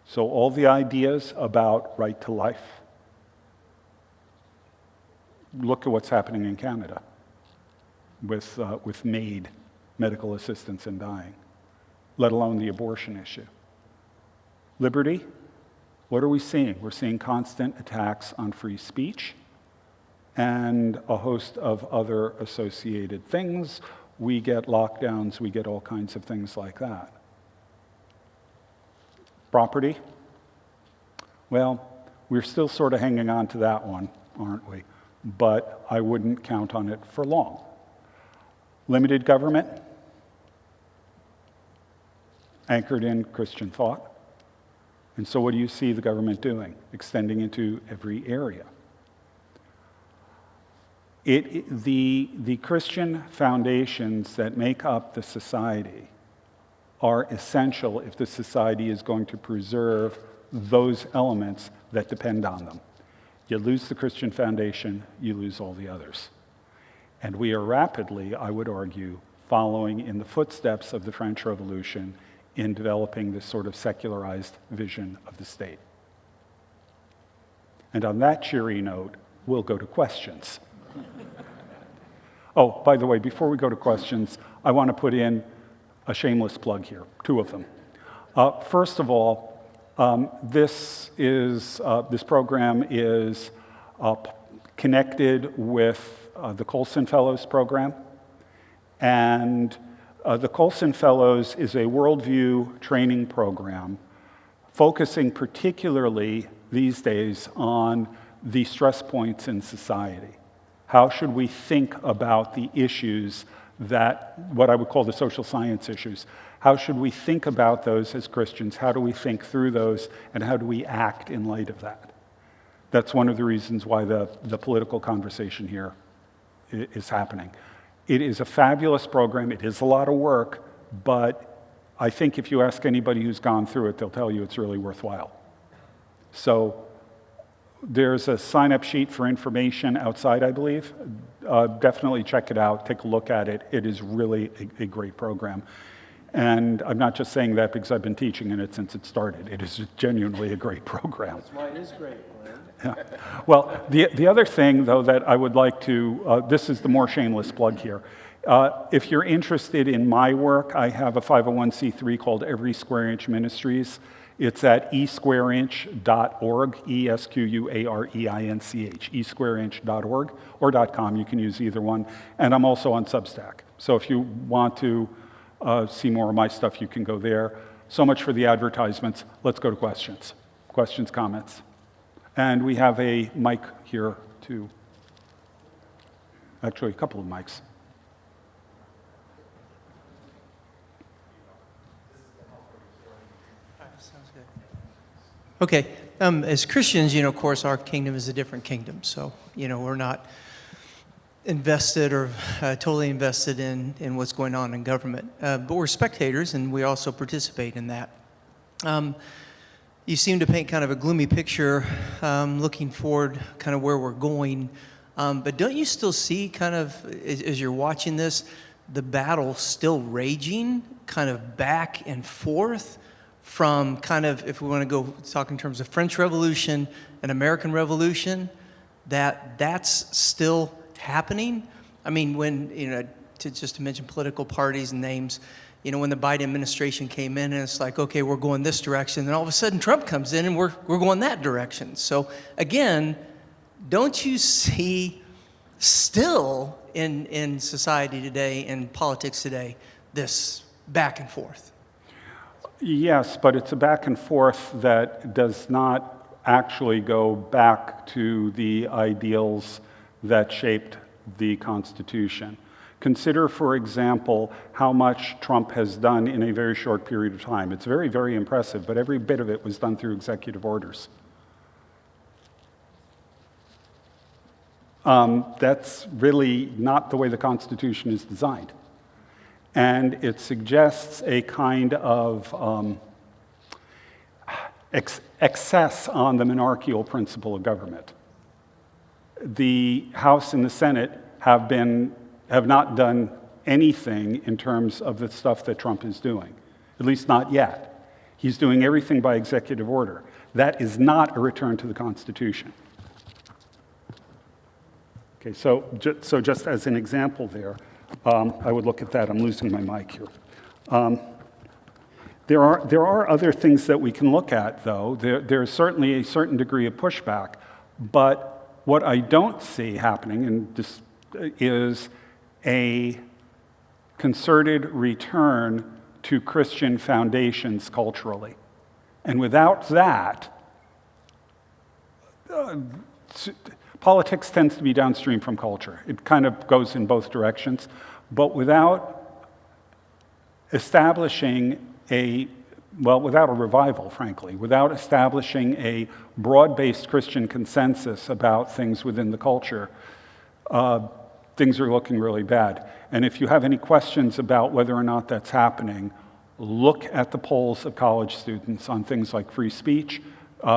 So all the ideas about right to life. Look at what's happening in Canada with MAID, medical assistance in dying, let alone the abortion issue. Liberty, what are we seeing? We're seeing constant attacks on free speech and a host of other associated things. We get lockdowns, we get all kinds of things like that. Property, well, we're still sort of hanging on to that one, aren't we? But I wouldn't count on it for long. Limited government, anchored in Christian thought. And so what do you see the government doing? Extending into every area. The Christian foundations that make up the society are essential if the society is going to preserve those elements that depend on them. You lose the Christian foundation, you lose all the others. And we are rapidly, I would argue, following in the footsteps of the French Revolution in developing this sort of secularized vision of the state. And on that cheery note, we'll go to questions. Oh, by the way, before we go to questions, I want to put in a shameless plug here, two of them. First of all, this program is connected with the Colson Fellows program. And the Colson Fellows is a worldview training program focusing particularly these days on the stress points in society. How should we think about the issues that, what I would call the social science issues, how should we think about those as Christians? How do we think through those, and how do we act in light of that? That's one of the reasons why the political conversation here is happening. It is a fabulous program. It is a lot of work, but I think if you ask anybody who's gone through it, they'll tell you it's really worthwhile. So there's a sign-up sheet for information outside, I believe. Definitely check it out. Take a look at it. It is really a great program. And I'm not just saying that because I've been teaching in it since it started. It is genuinely a great program. That's why it is great. Yeah. Well, the other thing, though, that I would like to, this is the more shameless plug here. If you're interested in my work, I have a 501c3 called Every Square Inch Ministries. It's at esquareinch.org, esquareinch, esquareinch.org or .com. You can use either one. And I'm also on Substack. So if you want to see more of my stuff, you can go there. So much for the advertisements. Let's go to questions. Questions, comments. And we have a mic here too. Actually, a couple of mics. Okay, as Christians, of course, our kingdom is a different kingdom. So, we're not invested or totally invested in what's going on in government. But we're spectators, and we also participate in that. You seem to paint kind of a gloomy picture, looking forward, kind of where we're going. But don't you still see kind of, as you're watching this, the battle still raging, kind of back and forth? From kind of, if we want to go talk in terms of French Revolution and American Revolution, that's still happening. I mean, when, just to mention political parties and names, when the Biden administration came in and it's like, okay, we're going this direction, then all of a sudden Trump comes in and we're going that direction. So again, don't you see still in society today, in politics today, this back and forth? Yes, but it's a back and forth that does not actually go back to the ideals that shaped the Constitution. Consider, for example, how much Trump has done in a very short period of time. It's very, very impressive, but every bit of it was done through executive orders. That's really not the way the Constitution is designed. And it suggests a kind of excess on the monarchical principle of government. The House and the Senate have not done anything in terms of the stuff that Trump is doing, at least not yet. He's doing everything by executive order. That is not a return to the Constitution. Okay, so just as an example there, I would look at that. I'm losing my mic here. There are other things that we can look at, though. There's certainly a certain degree of pushback, but what I don't see happening is a concerted return to Christian foundations culturally. And without that, politics tends to be downstream from culture. It kind of goes in both directions. But without establishing without a revival, frankly, without establishing a broad-based Christian consensus about things within the culture, things are looking really bad. And if you have any questions about whether or not that's happening, look at the polls of college students on things like free speech,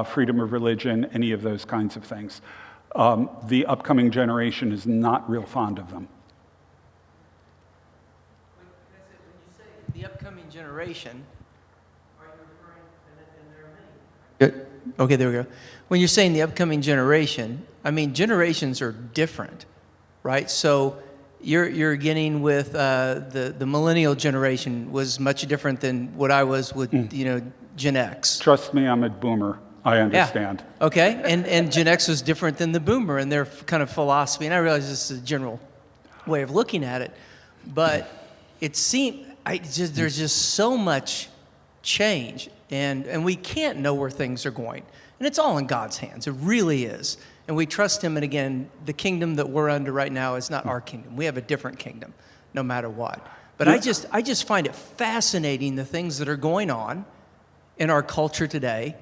freedom of religion, any of those kinds of things. The upcoming generation is not real fond of them. When you say the upcoming generation, are you referring, and there are many? Okay, there we go. When you're saying the upcoming generation, I mean, generations are different, right? So you're getting with the millennial generation was much different than what I was with, Gen X. Trust me, I'm a boomer. I understand. Yeah. Okay, and Gen X was different than the boomer and their kind of philosophy. And I realize this is a general way of looking at it, but it seemed there's just so much change, and we can't know where things are going. And it's all in God's hands. It really is. And we trust Him. And again, the kingdom that we're under right now is not our kingdom. We have a different kingdom, no matter what. But I just find it fascinating the things that are going on in our culture today.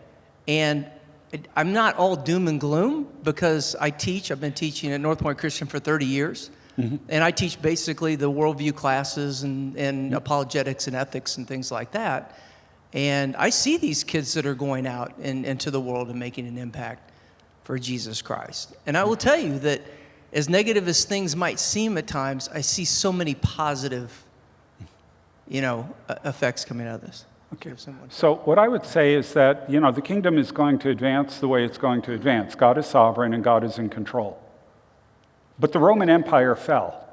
And I'm not all doom and gloom because I've been teaching at North Point Christian for 30 years. Mm-hmm. And I teach basically the worldview classes and apologetics and ethics and things like that. And I see these kids that are going out into the world and making an impact for Jesus Christ. And I will tell you that as negative as things might seem at times, I see so many positive, effects coming out of this. Okay. So what I would say is that, the kingdom is going to advance the way it's going to advance. God is sovereign and God is in control. But the Roman Empire fell.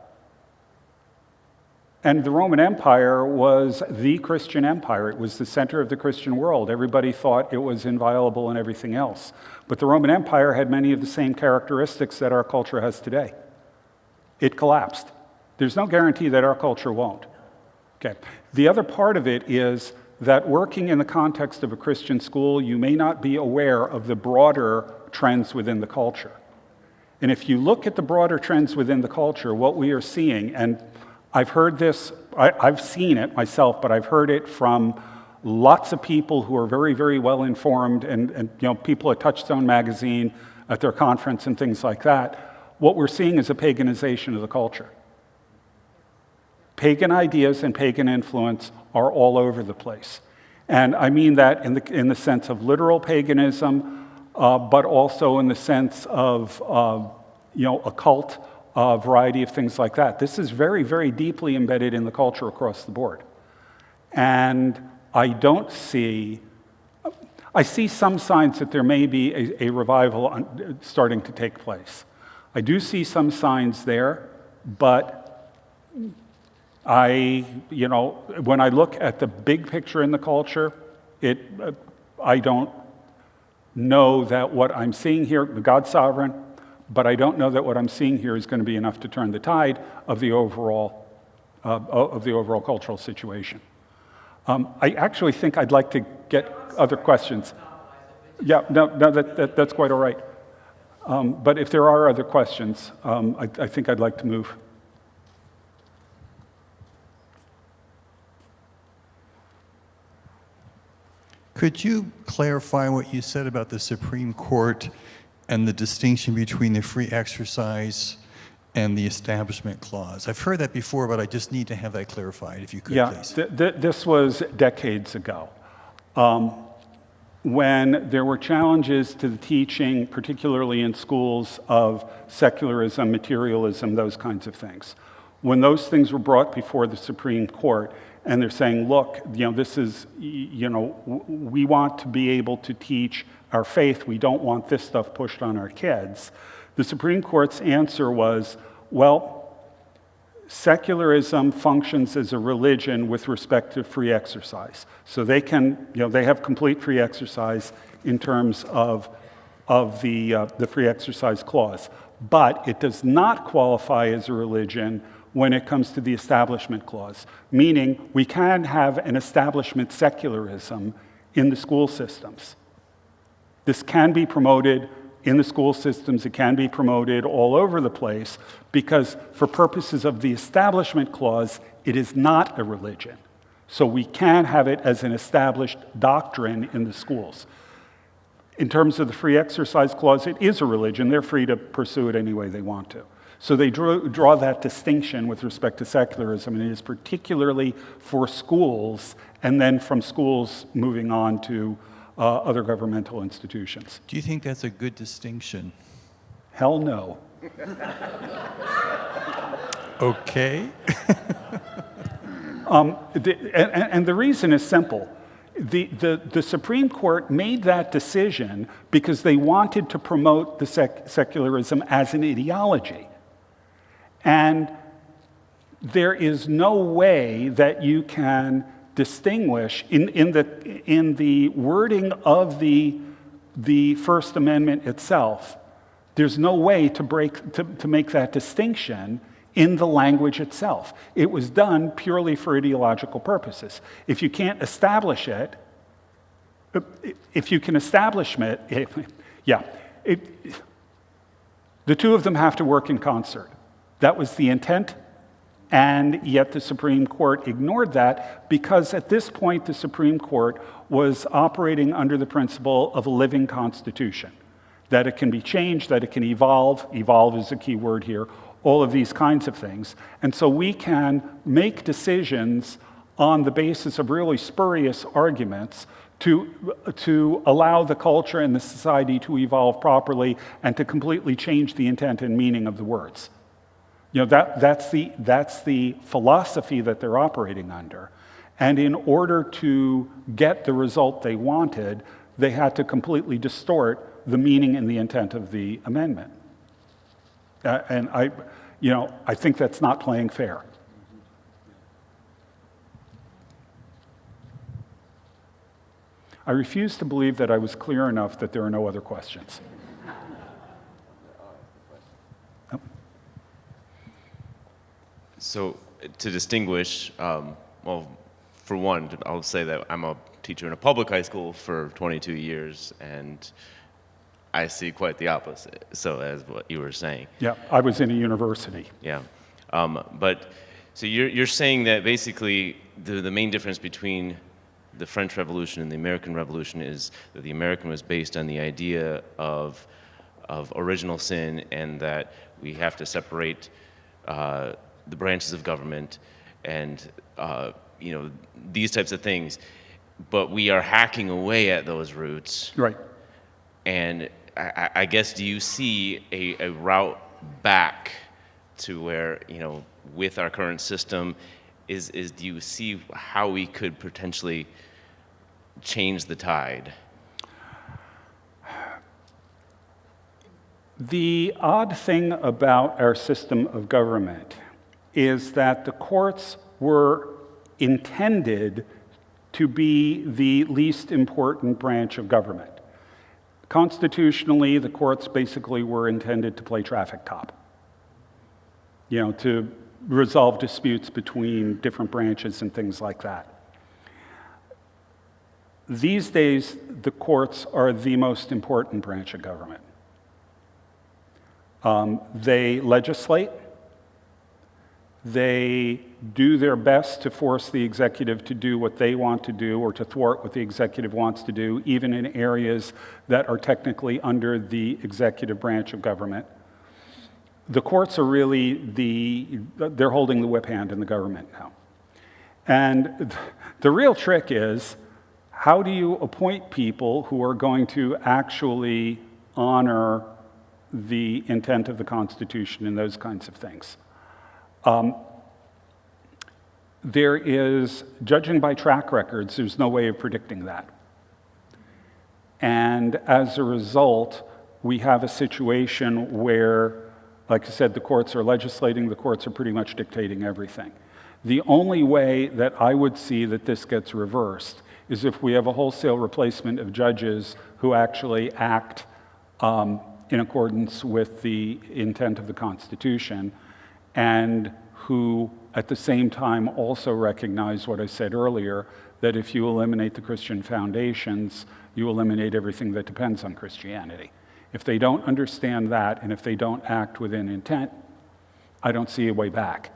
And the Roman Empire was the Christian empire. It was the center of the Christian world. Everybody thought it was inviolable and everything else. But the Roman Empire had many of the same characteristics that our culture has today. It collapsed. There's no guarantee that our culture won't. Okay. The other part of it is that working in the context of a Christian school, you may not be aware of the broader trends within the culture. And if you look at the broader trends within the culture, what we are seeing, and I've heard this, I've seen it myself, but I've heard it from lots of people who are very, very well informed, and people at Touchstone Magazine, at their conference and things like that. What we're seeing is a paganization of the culture. Pagan ideas and pagan influence are all over the place. And I mean that in the sense of literal paganism, but also in the sense of occult variety of things like that. This is very, very deeply embedded in the culture across the board. And I see some signs that there may be a revival starting to take place. I do see some signs there, but when I look at the big picture in the culture, I don't know that what I'm seeing here, God's sovereign, but I don't know that what I'm seeing here is going to be enough to turn the tide of the overall cultural situation. I actually think I'd like to get other questions. Yeah, no, that's quite all right. But if there are other questions, I think I'd like to move. Could you clarify what you said about the Supreme Court and the distinction between the free exercise and the Establishment Clause? I've heard that before, but I just need to have that clarified, if you could, please. This was decades ago, when there were challenges to the teaching, particularly in schools, of secularism, materialism, those kinds of things. When those things were brought before the Supreme Court, and they're saying, look, this is, we want to be able to teach our faith. We don't want this stuff pushed on our kids. The Supreme Court's answer was, well, secularism functions as a religion with respect to free exercise. So they can, they have complete free exercise in terms of the free exercise clause. But it does not qualify as a religion when it comes to the Establishment Clause, meaning we can have an establishment secularism in the school systems. This can be promoted in the school systems, it can be promoted all over the place, because for purposes of the Establishment Clause, it is not a religion. So we can have it as an established doctrine in the schools. In terms of the Free Exercise Clause, it is a religion. They're free to pursue it any way they want to. So they draw that distinction with respect to secularism, and it is particularly for schools, and then from schools moving on to other governmental institutions. Do you think that's a good distinction? Hell no. Okay. And the reason is simple. The Supreme Court made that decision because they wanted to promote the secularism as an ideology. And there is no way that you can distinguish in the wording of the First Amendment itself. There's no way to make that distinction in the language itself. It was done purely for ideological purposes. If you can't establish it, if you can establish it, the two of them have to work in concert. That was the intent, and yet the Supreme Court ignored that because at this point the Supreme Court was operating under the principle of a living constitution, that it can be changed, that it can evolve. Evolve is a key word here, all of these kinds of things. And so we can make decisions on the basis of really spurious arguments to allow the culture and the society to evolve properly and to completely change the intent and meaning of the words. That's the philosophy that they're operating under. And in order to get the result they wanted, they had to completely distort the meaning and the intent of the amendment. And I think that's not playing fair. I refuse to believe that I was clear enough that there are no other questions. So to distinguish, well, for one, I'll say that I'm a teacher in a public high school for 22 years, and I see quite the opposite, so as what you were saying. Yeah, I was in a university. Yeah. But so you're saying that basically the main difference between the French Revolution and the American Revolution is that the American was based on the idea of original sin, and that we have to separate the branches of government and these types of things. But we are hacking away at those roots. Right. And I guess, do you see a route back to where, with our current system, do you see how we could potentially change the tide? The odd thing about our system of government is that the courts were intended to be the least important branch of government. Constitutionally, the courts basically were intended to play traffic cop, to resolve disputes between different branches and things like that. These days, the courts are the most important branch of government. They legislate. They do their best to force the executive to do what they want to do or to thwart what the executive wants to do, even in areas that are technically under the executive branch of government. The courts are really they're holding the whip hand in the government now. And the real trick is, how do you appoint people who are going to actually honor the intent of the Constitution and those kinds of things? There is, judging by track records, there's no way of predicting that. And as a result, we have a situation where, like I said, the courts are legislating, the courts are pretty much dictating everything. The only way that I would see that this gets reversed is if we have a wholesale replacement of judges who actually act in accordance with the intent of the Constitution, and who at the same time also recognize what I said earlier, that if you eliminate the Christian foundations, you eliminate everything that depends on Christianity. If they don't understand that, and if they don't act within intent, I don't see a way back.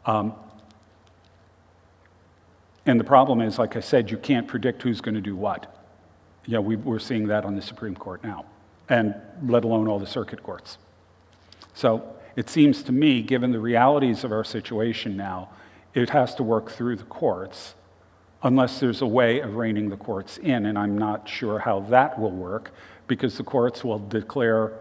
And the problem is, like I said, you can't predict who's going to do what. We're seeing that on the Supreme Court now, and let alone all the circuit courts. So it seems to me, given the realities of our situation now, it has to work through the courts, unless there's a way of reining the courts in, and I'm not sure how that will work, because the courts will declare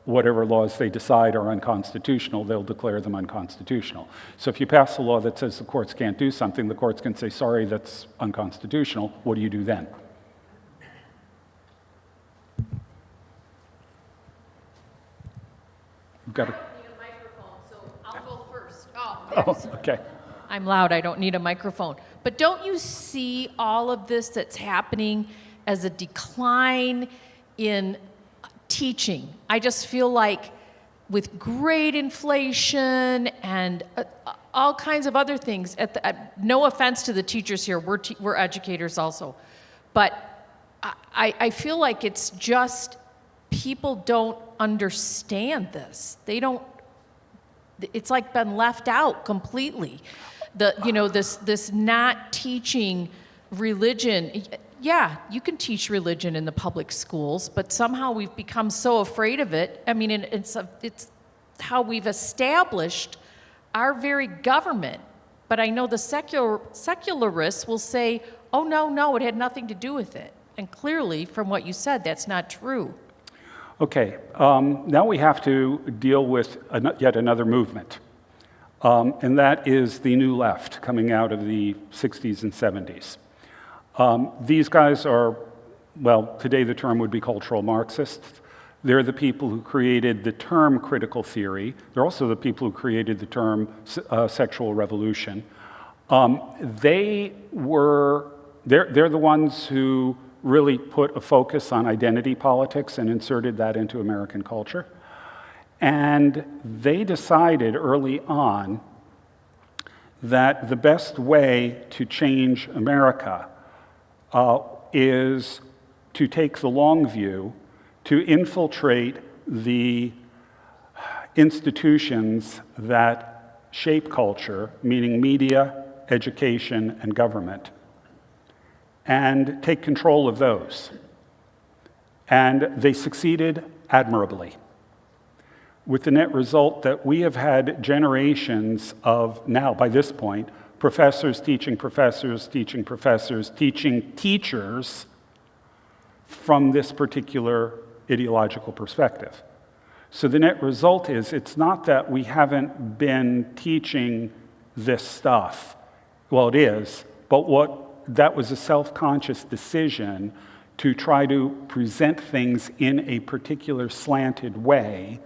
whatever laws they decide are unconstitutional, they'll declare them unconstitutional. So if you pass a law that says the courts can't do something, the courts can say, sorry, that's unconstitutional. What do you do then? You've got to... I'll go first. Oh, okay. I'm loud, I don't need a microphone. But don't you see all of this that's happening as a decline in teaching? I just feel like with great inflation and all kinds of other things, no offense to the teachers here, we're educators also, but I feel like it's just people don't understand this. They don't. It's like been left out completely. This not teaching religion. Yeah, you can teach religion in the public schools, but somehow we've become so afraid of it. I mean, it's how we've established our very government. But I know the secularists will say, oh, no, it had nothing to do with it. And clearly, from what you said, that's not true. Okay, now we have to deal with yet another movement, and that is the New Left coming out of the 60s and 70s. These guys are, well, today the term would be cultural Marxists. They're the people who created the term critical theory. They're also the people who created the term sexual revolution. They're the ones who really put a focus on identity politics and inserted that into American culture. And they decided early on that the best way to change America is to take the long view, to infiltrate the institutions that shape culture, meaning media, education, and government, and take control of those. And they succeeded admirably, with the net result that we have had generations of, now by this point, professors teaching professors, teaching professors, teaching teachers from this particular ideological perspective. So the net result is, it's not that we haven't been teaching this stuff. Well, it is, but that was a self-conscious decision to try to present things in a particular slanted way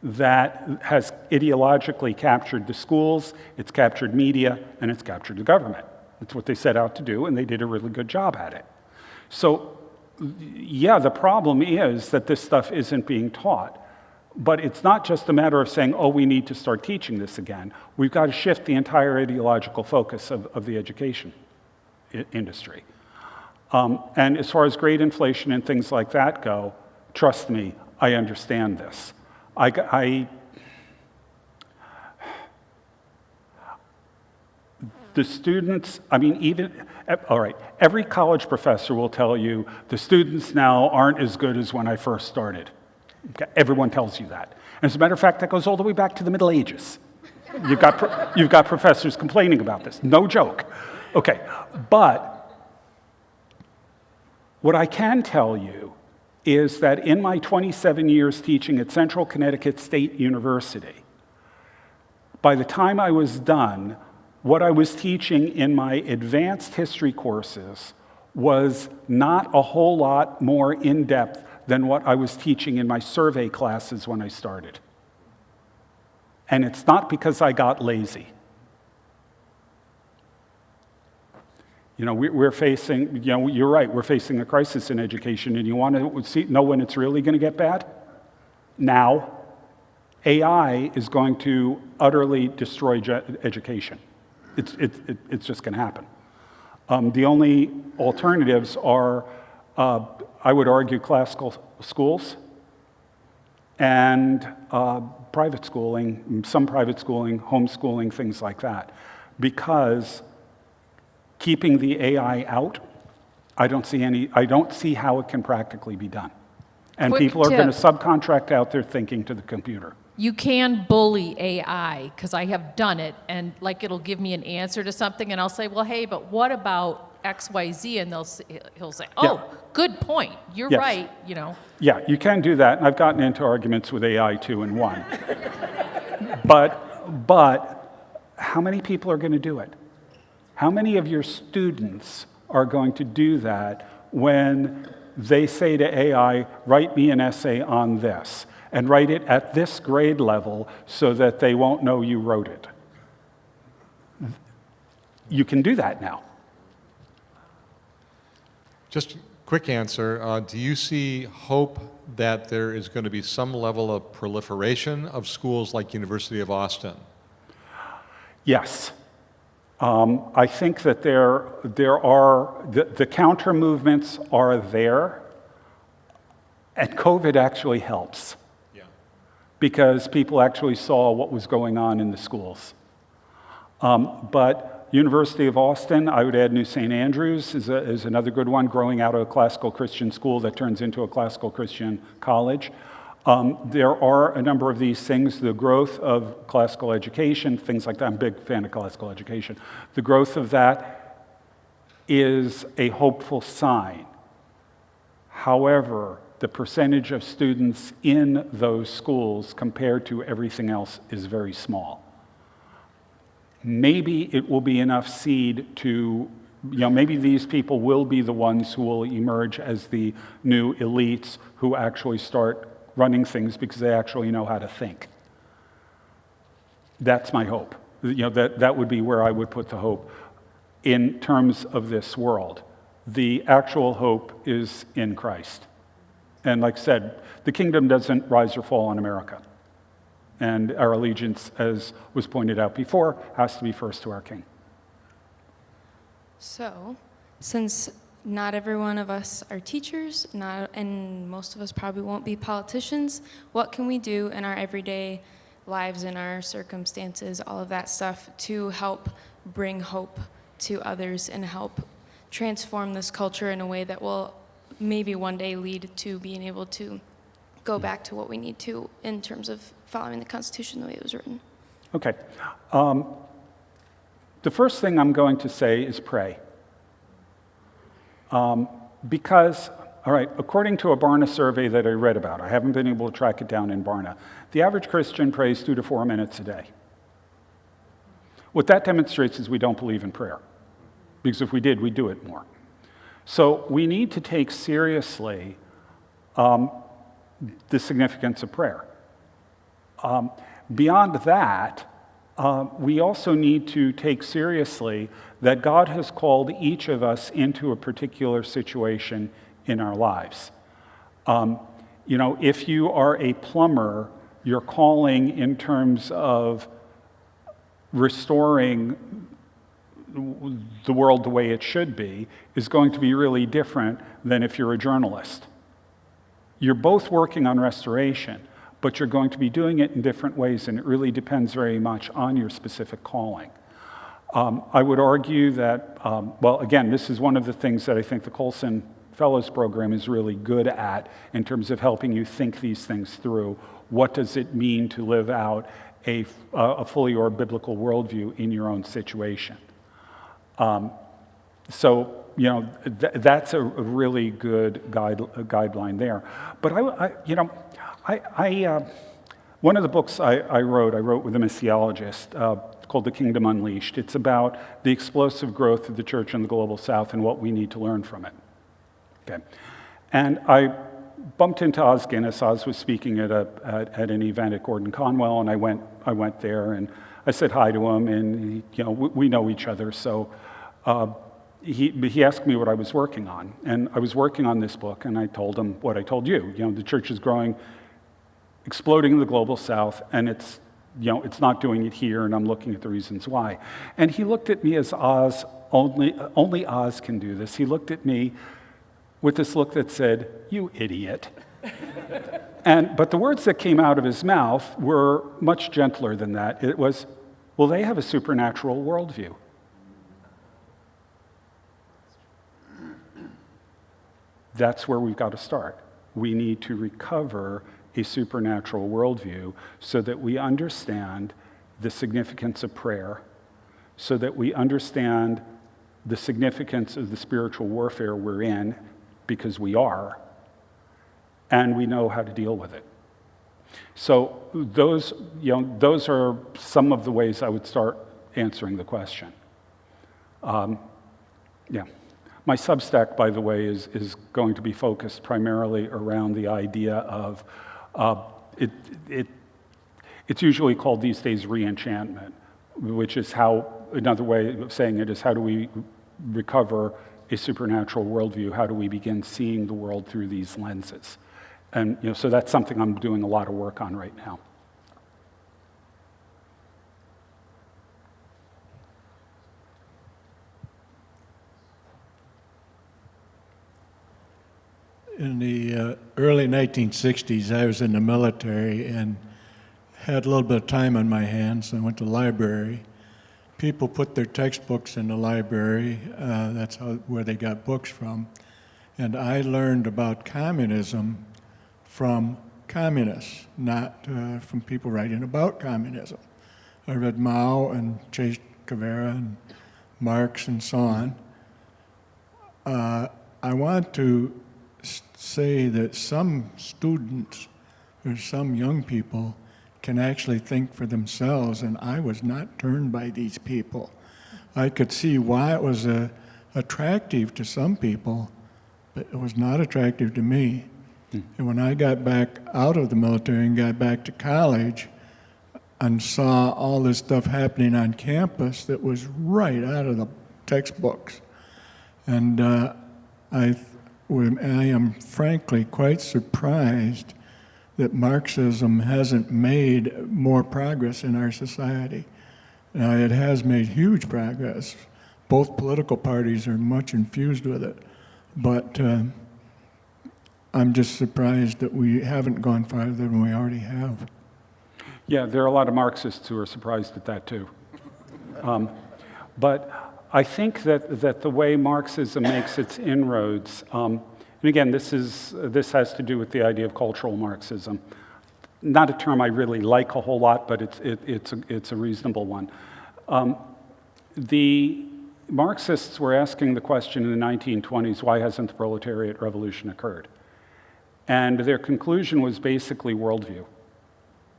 that has ideologically captured the schools, it's captured media, and it's captured the government. That's what they set out to do, and they did a really good job at it. So, yeah, the problem is that this stuff isn't being taught. But it's not just a matter of saying, oh, we need to start teaching this again. We've got to shift the entire ideological focus of the education industry. And as far as grade inflation and things like that go, trust me, I understand this. The students, I mean, all right, every college professor will tell you the students now aren't as good as when I first started. Okay, everyone tells you that. And as a matter of fact, that goes all the way back to the Middle Ages. You've got professors complaining about this. No joke. Okay, but what I can tell you is that in my 27 years teaching at Central Connecticut State University, by the time I was done, what I was teaching in my advanced history courses was not a whole lot more in-depth than what I was teaching in my survey classes when I started. And it's not because I got lazy. You know, we're facing, you know, you're right, we're facing a crisis in education, and you want to know when it's really going to get bad? Now. AI is going to utterly destroy education. It's just going to happen. The only alternatives are, I would argue, classical schools and private schooling, some private schooling, homeschooling, things like that. Because keeping the AI out, I don't see how it can practically be done. And Quick people are tip. going to subcontract out their thinking to the computer. You can bully AI, because I have done it, and like it'll give me an answer to something, and I'll say, well, hey, but what about XYZ? And he'll say, oh, Yeah. good point. You're Yes. right, you know. Yeah, you can do that, and I've gotten into arguments with AI 2 and 1. But how many people are going to do it? How many of your students are going to do that when they say to AI, write me an essay on this, and write it at this grade level so that they won't know you wrote it? You can do that now. Just a quick answer. Do you see hope that there is going to be some level of proliferation of schools like University of Austin? Yes. I think that there are, the counter movements are there, and COVID actually helps. Yeah. Because people actually saw what was going on in the schools. But University of Austin, I would add New St. Andrews is another good one, growing out of a classical Christian school that turns into a classical Christian college. There are a number of these things, the growth of classical education, things like that. I'm a big fan of classical education. The growth of that is a hopeful sign. However, the percentage of students in those schools compared to everything else is very small. Maybe it will be enough seed to, maybe these people will be the ones who will emerge as the new elites who actually start running things because they actually know how to think. That's my hope. That would be where I would put the hope in terms of this world. The actual hope is in Christ. And like I said, the kingdom doesn't rise or fall on America. And our allegiance, as was pointed out before, has to be first to our King. So, since not every one of us are teachers, and most of us probably won't be politicians, what can we do in our everyday lives, in our circumstances, all of that stuff, to help bring hope to others and help transform this culture in a way that will maybe one day lead to being able to go back to what we need to in terms of following the Constitution the way it was written? Okay. The first thing I'm going to say is pray. Because, all right, according to a Barna survey that I read about, I haven't been able to track it down in Barna, the average Christian prays 2 to 4 minutes a day. What that demonstrates is we don't believe in prayer. Because if we did, we'd do it more. So we need to take seriously the significance of prayer. Beyond that, we also need to take seriously that God has called each of us into a particular situation in our lives. If you are a plumber, your calling in terms of restoring the world the way it should be is going to be really different than if you're a journalist. You're both working on restoration, but you're going to be doing it in different ways, and it really depends very much on your specific calling. I would argue that, again, this is one of the things that I think the Colson Fellows Program is really good at in terms of helping you think these things through. What does it mean to live out a fully or biblical worldview in your own situation? That's a really good guideline there. But one of the books I wrote with a missiologist called The Kingdom Unleashed. It's about the explosive growth of the church in the global south and what we need to learn from it. Okay, and I bumped into Oz Guinness. Oz was speaking at an event at Gordon Conwell, and I went there and I said hi to him, and we know each other, so. He asked me what I was working on, and I was working on this book, and I told him what I told you. The church is growing, exploding in the global south, and it's not doing it here, and I'm looking at the reasons why. And he looked at me as Oz, only Oz can do this. He looked at me with this look that said, "You idiot." But the words that came out of his mouth were much gentler than that. It was, well, they have a supernatural worldview. That's where we've got to start. We need to recover a supernatural worldview so that we understand the significance of prayer, so that we understand the significance of the spiritual warfare we're in, because we are, and we know how to deal with it. So those are some of the ways I would start answering the question. My Substack, by the way, is going to be focused primarily around the idea of, it's usually called these days re-enchantment, which is how, another way of saying it is, how do we recover a supernatural worldview? How do we begin seeing the world through these lenses? And so that's something I'm doing a lot of work on right now. In the early 1960s, I was in the military and had a little bit of time on my hands. I went to the library. People put their textbooks in the library. That's where they got books from. And I learned about communism from communists, not from people writing about communism. I read Mao and Che Guevara and Marx and so on. I want to say that some students or some young people can actually think for themselves, and I was not turned by these people. I could see why it was attractive to some people, but it was not attractive to me. And when I got back out of the military and got back to college and saw all this stuff happening on campus that was right out of the textbooks, and I am frankly quite surprised that Marxism hasn't made more progress in our society. Now, it has made huge progress. Both political parties are much infused with it, but I'm just surprised that we haven't gone farther than we already have. Yeah, there are a lot of Marxists who are surprised at that too. But I think that the way Marxism makes its inroads, and again, this has to do with the idea of cultural Marxism. Not a term I really like a whole lot, but it's a reasonable one. The Marxists were asking the question in the 1920s, why hasn't the proletariat revolution occurred? And their conclusion was basically worldview.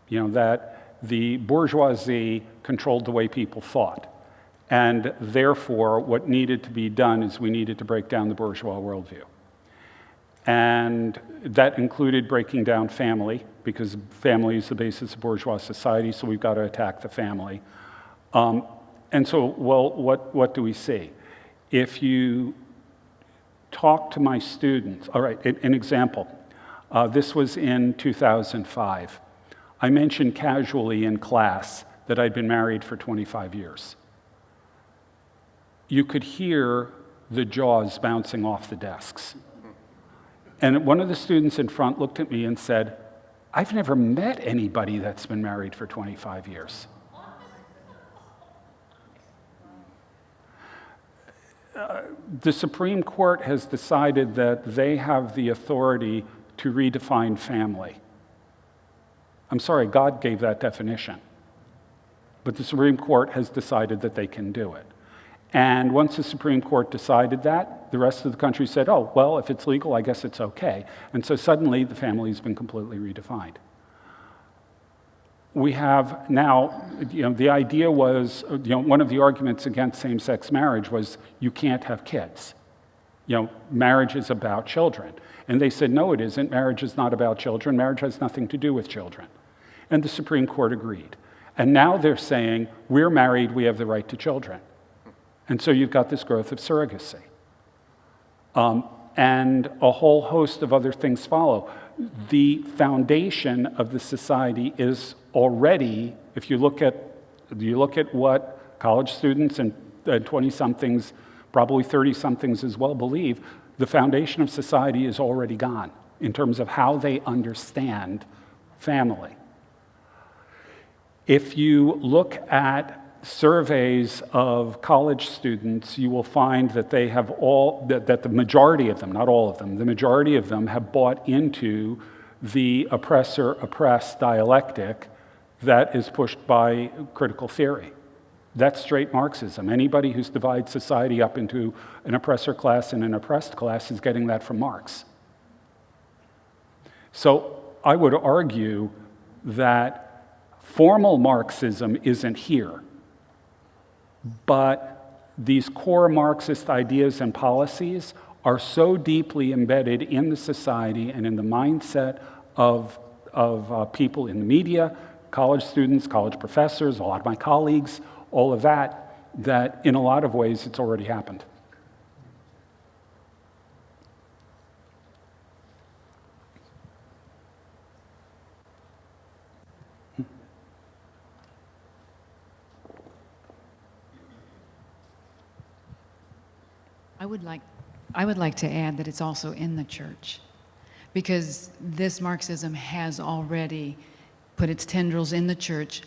You know, that the bourgeoisie controlled the way people thought. And therefore, what needed to be done is we needed to break down the bourgeois worldview. And that included breaking down family, because family is the basis of bourgeois society, so we've got to attack the family. And so, well, what do we see? If you talk to my students, all right, an example. This was in 2005. I mentioned casually in class that I'd been married for 25 years. You could hear the jaws bouncing off the desks. And one of the students in front looked at me and said, I've never met anybody that's been married for 25 years. The Supreme Court has decided that they have the authority to redefine family. I'm sorry, God gave that definition. But the Supreme Court has decided that they can do it. And once the Supreme Court decided that, the rest of the country said, oh, well, if it's legal, I guess it's okay. And so suddenly the family's been completely redefined. We have now, the idea was, one of the arguments against same-sex marriage was you can't have kids. Marriage is about children. And they said, no, it isn't. Marriage is not about children. Marriage has nothing to do with children. And the Supreme Court agreed. And now they're saying, we're married, we have the right to children. And so you've got this growth of surrogacy. And a whole host of other things follow. The foundation of the society is already, if you look at what college students and 20-somethings, probably 30-somethings as well believe, the foundation of society is already gone in terms of how they understand family. If you look at surveys of college students, you will find that they have that the majority of them, not all of them, the majority of them have bought into the oppressor-oppressed dialectic that is pushed by critical theory. That's straight Marxism. Anybody who divides society up into an oppressor class and an oppressed class is getting that from Marx. So I would argue that formal Marxism isn't here. But these core Marxist ideas and policies are so deeply embedded in the society and in the mindset of people in the media, college students, college professors, a lot of my colleagues, all of that, that in a lot of ways it's already happened. I would like to add that it's also in the church, because this Marxism has already put its tendrils in the church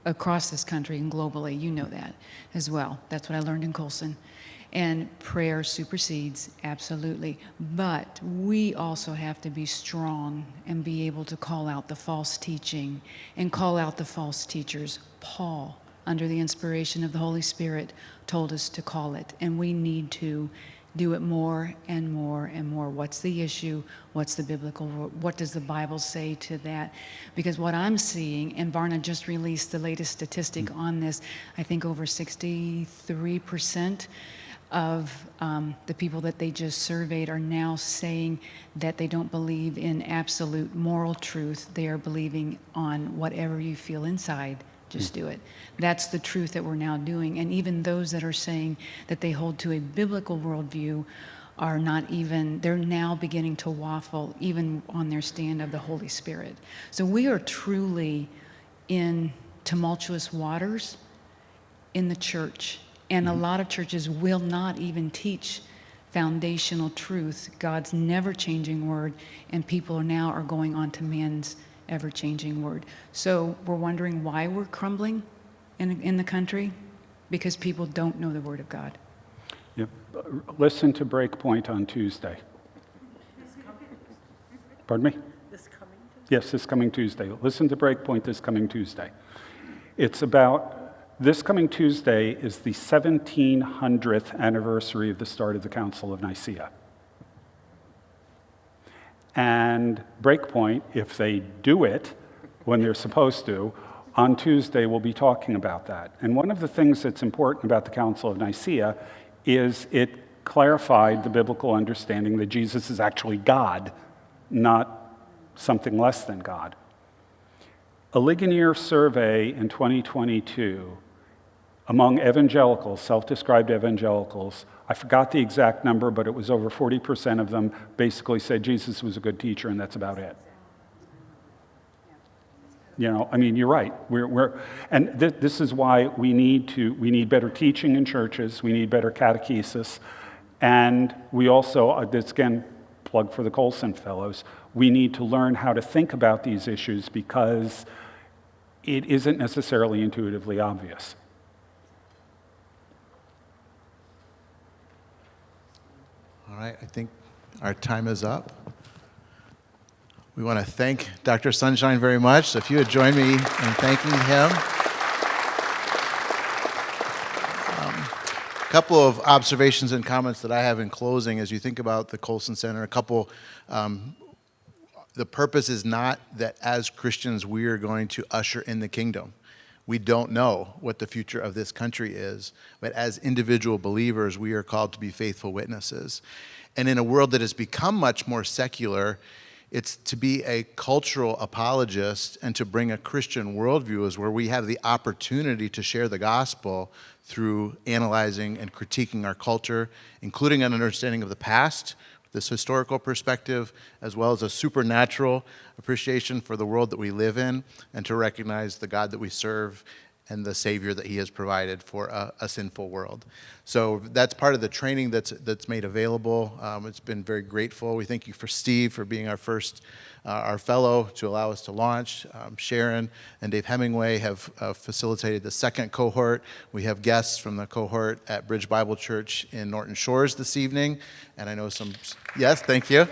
across this country and globally. You know that as well. That's what I learned in Colson. And prayer supersedes, absolutely. But we also have to be strong and be able to call out the false teaching and call out the false teachers. Paul, under the inspiration of the Holy Spirit, told us to call it, and we need to do it more and more and more. What's the issue? What's the biblical, what does the Bible say to that? Because what I'm seeing, and Varna just released the latest statistic on this, I think over 63% of the people that they just surveyed are now saying that they don't believe in absolute moral truth. They are believing on whatever you feel inside. Just do it. That's the truth that we're now doing. And even those that are saying that they hold to a biblical worldview are not even, they're now beginning to waffle even on their stand of the Holy Spirit. So we are truly in tumultuous waters in the church. And a lot of churches will not even teach foundational truth, God's never-changing word, and people now are going on to man's ever-changing word. So we're wondering why we're crumbling in the country, because people don't know the word of God. Yep. Listen to Breakpoint on Tuesday. Pardon me? Yes, this coming Tuesday. Listen to Breakpoint this coming Tuesday. It's about, this coming Tuesday is the 1700th anniversary of the start of the Council of Nicaea. And Breakpoint, if they do it when they're supposed to, on Tuesday we'll be talking about that. And one of the things that's important about the Council of Nicaea is it clarified the biblical understanding that Jesus is actually God, not something less than God. A Ligonier survey in 2022 among evangelicals, self-described evangelicals, I forgot the exact number, but it was over 40% of them basically said Jesus was a good teacher and that's about it. You know, I mean, you're right. This is why we need better teaching in churches, we need better catechesis, and we also, this again, plug for the Colson Fellows, we need to learn how to think about these issues because it isn't necessarily intuitively obvious. All right, I think our time is up. We want to thank Dr. Sunshine very much. So if you would join me in thanking him. A couple of observations and comments that I have in closing as you think about the Colson Center. The purpose is not that as Christians we are going to usher in the kingdom. We don't know what the future of this country is, but as individual believers, we are called to be faithful witnesses. And in a world that has become much more secular, it's to be a cultural apologist and to bring a Christian worldview is where we have the opportunity to share the gospel through analyzing and critiquing our culture, including an understanding of the past, this historical perspective, as well as a supernatural appreciation for the world that we live in, and to recognize the God that we serve and the Savior that He has provided for a sinful world. So that's part of the training that's made available. It's been very grateful. We thank you for Steve for being our first, our fellow to allow us to launch. Sharon and Dave Hemingway have facilitated the second cohort. We have guests from the cohort at Bridge Bible Church in Norton Shores this evening. And I know some, yes, thank you.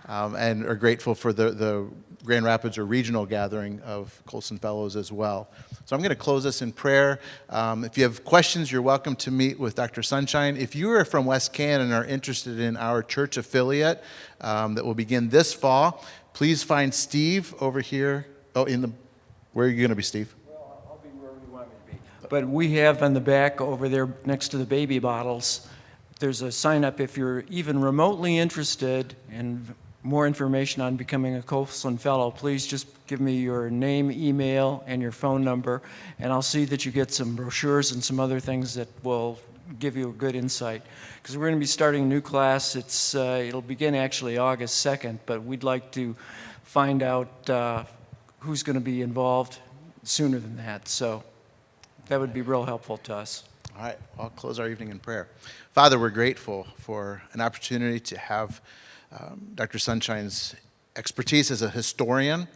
And are grateful for the Grand Rapids or regional gathering of Colson Fellows as well. So I'm going to close this in prayer. If you have questions, you're welcome to meet with Dr. Sunshine. If you are from West Can and are interested in our church affiliate that will begin this fall, please find Steve over here. Oh, where are you going to be, Steve? Well, I'll be wherever you want me to be. But we have on the back over there next to the baby bottles, there's a sign up if you're even remotely interested in more information on becoming a Colson Fellow, please just give me your name, email, and your phone number, and I'll see that you get some brochures and some other things that will give you a good insight. Because we're going to be starting a new class. It'll begin actually August 2nd, but we'd like to find out who's going to be involved sooner than that. So that would be real helpful to us. All right, I'll close our evening in prayer. Father, we're grateful for an opportunity to have Dr. Sunshine's expertise as a historian,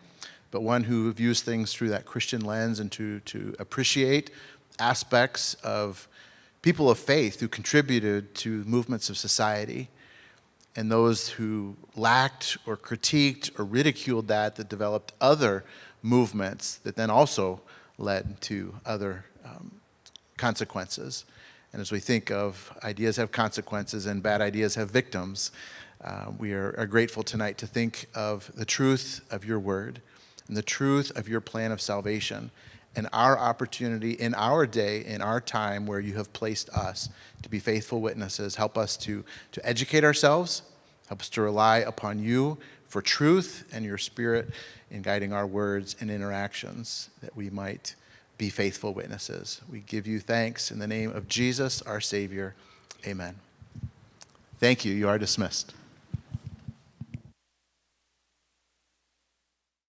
but one who views things through that Christian lens and to appreciate aspects of people of faith who contributed to movements of society, and those who lacked or critiqued or ridiculed that developed other movements that then also led to other consequences. And as we think of ideas have consequences and bad ideas have victims, we are grateful tonight to think of the truth of your word and the truth of your plan of salvation and our opportunity in our day, in our time where you have placed us to be faithful witnesses. Help us to educate ourselves. Help us to rely upon you for truth and your Spirit in guiding our words and interactions that we might be faithful witnesses. We give you thanks in the name of Jesus, our Savior. Amen. Thank you. You are dismissed.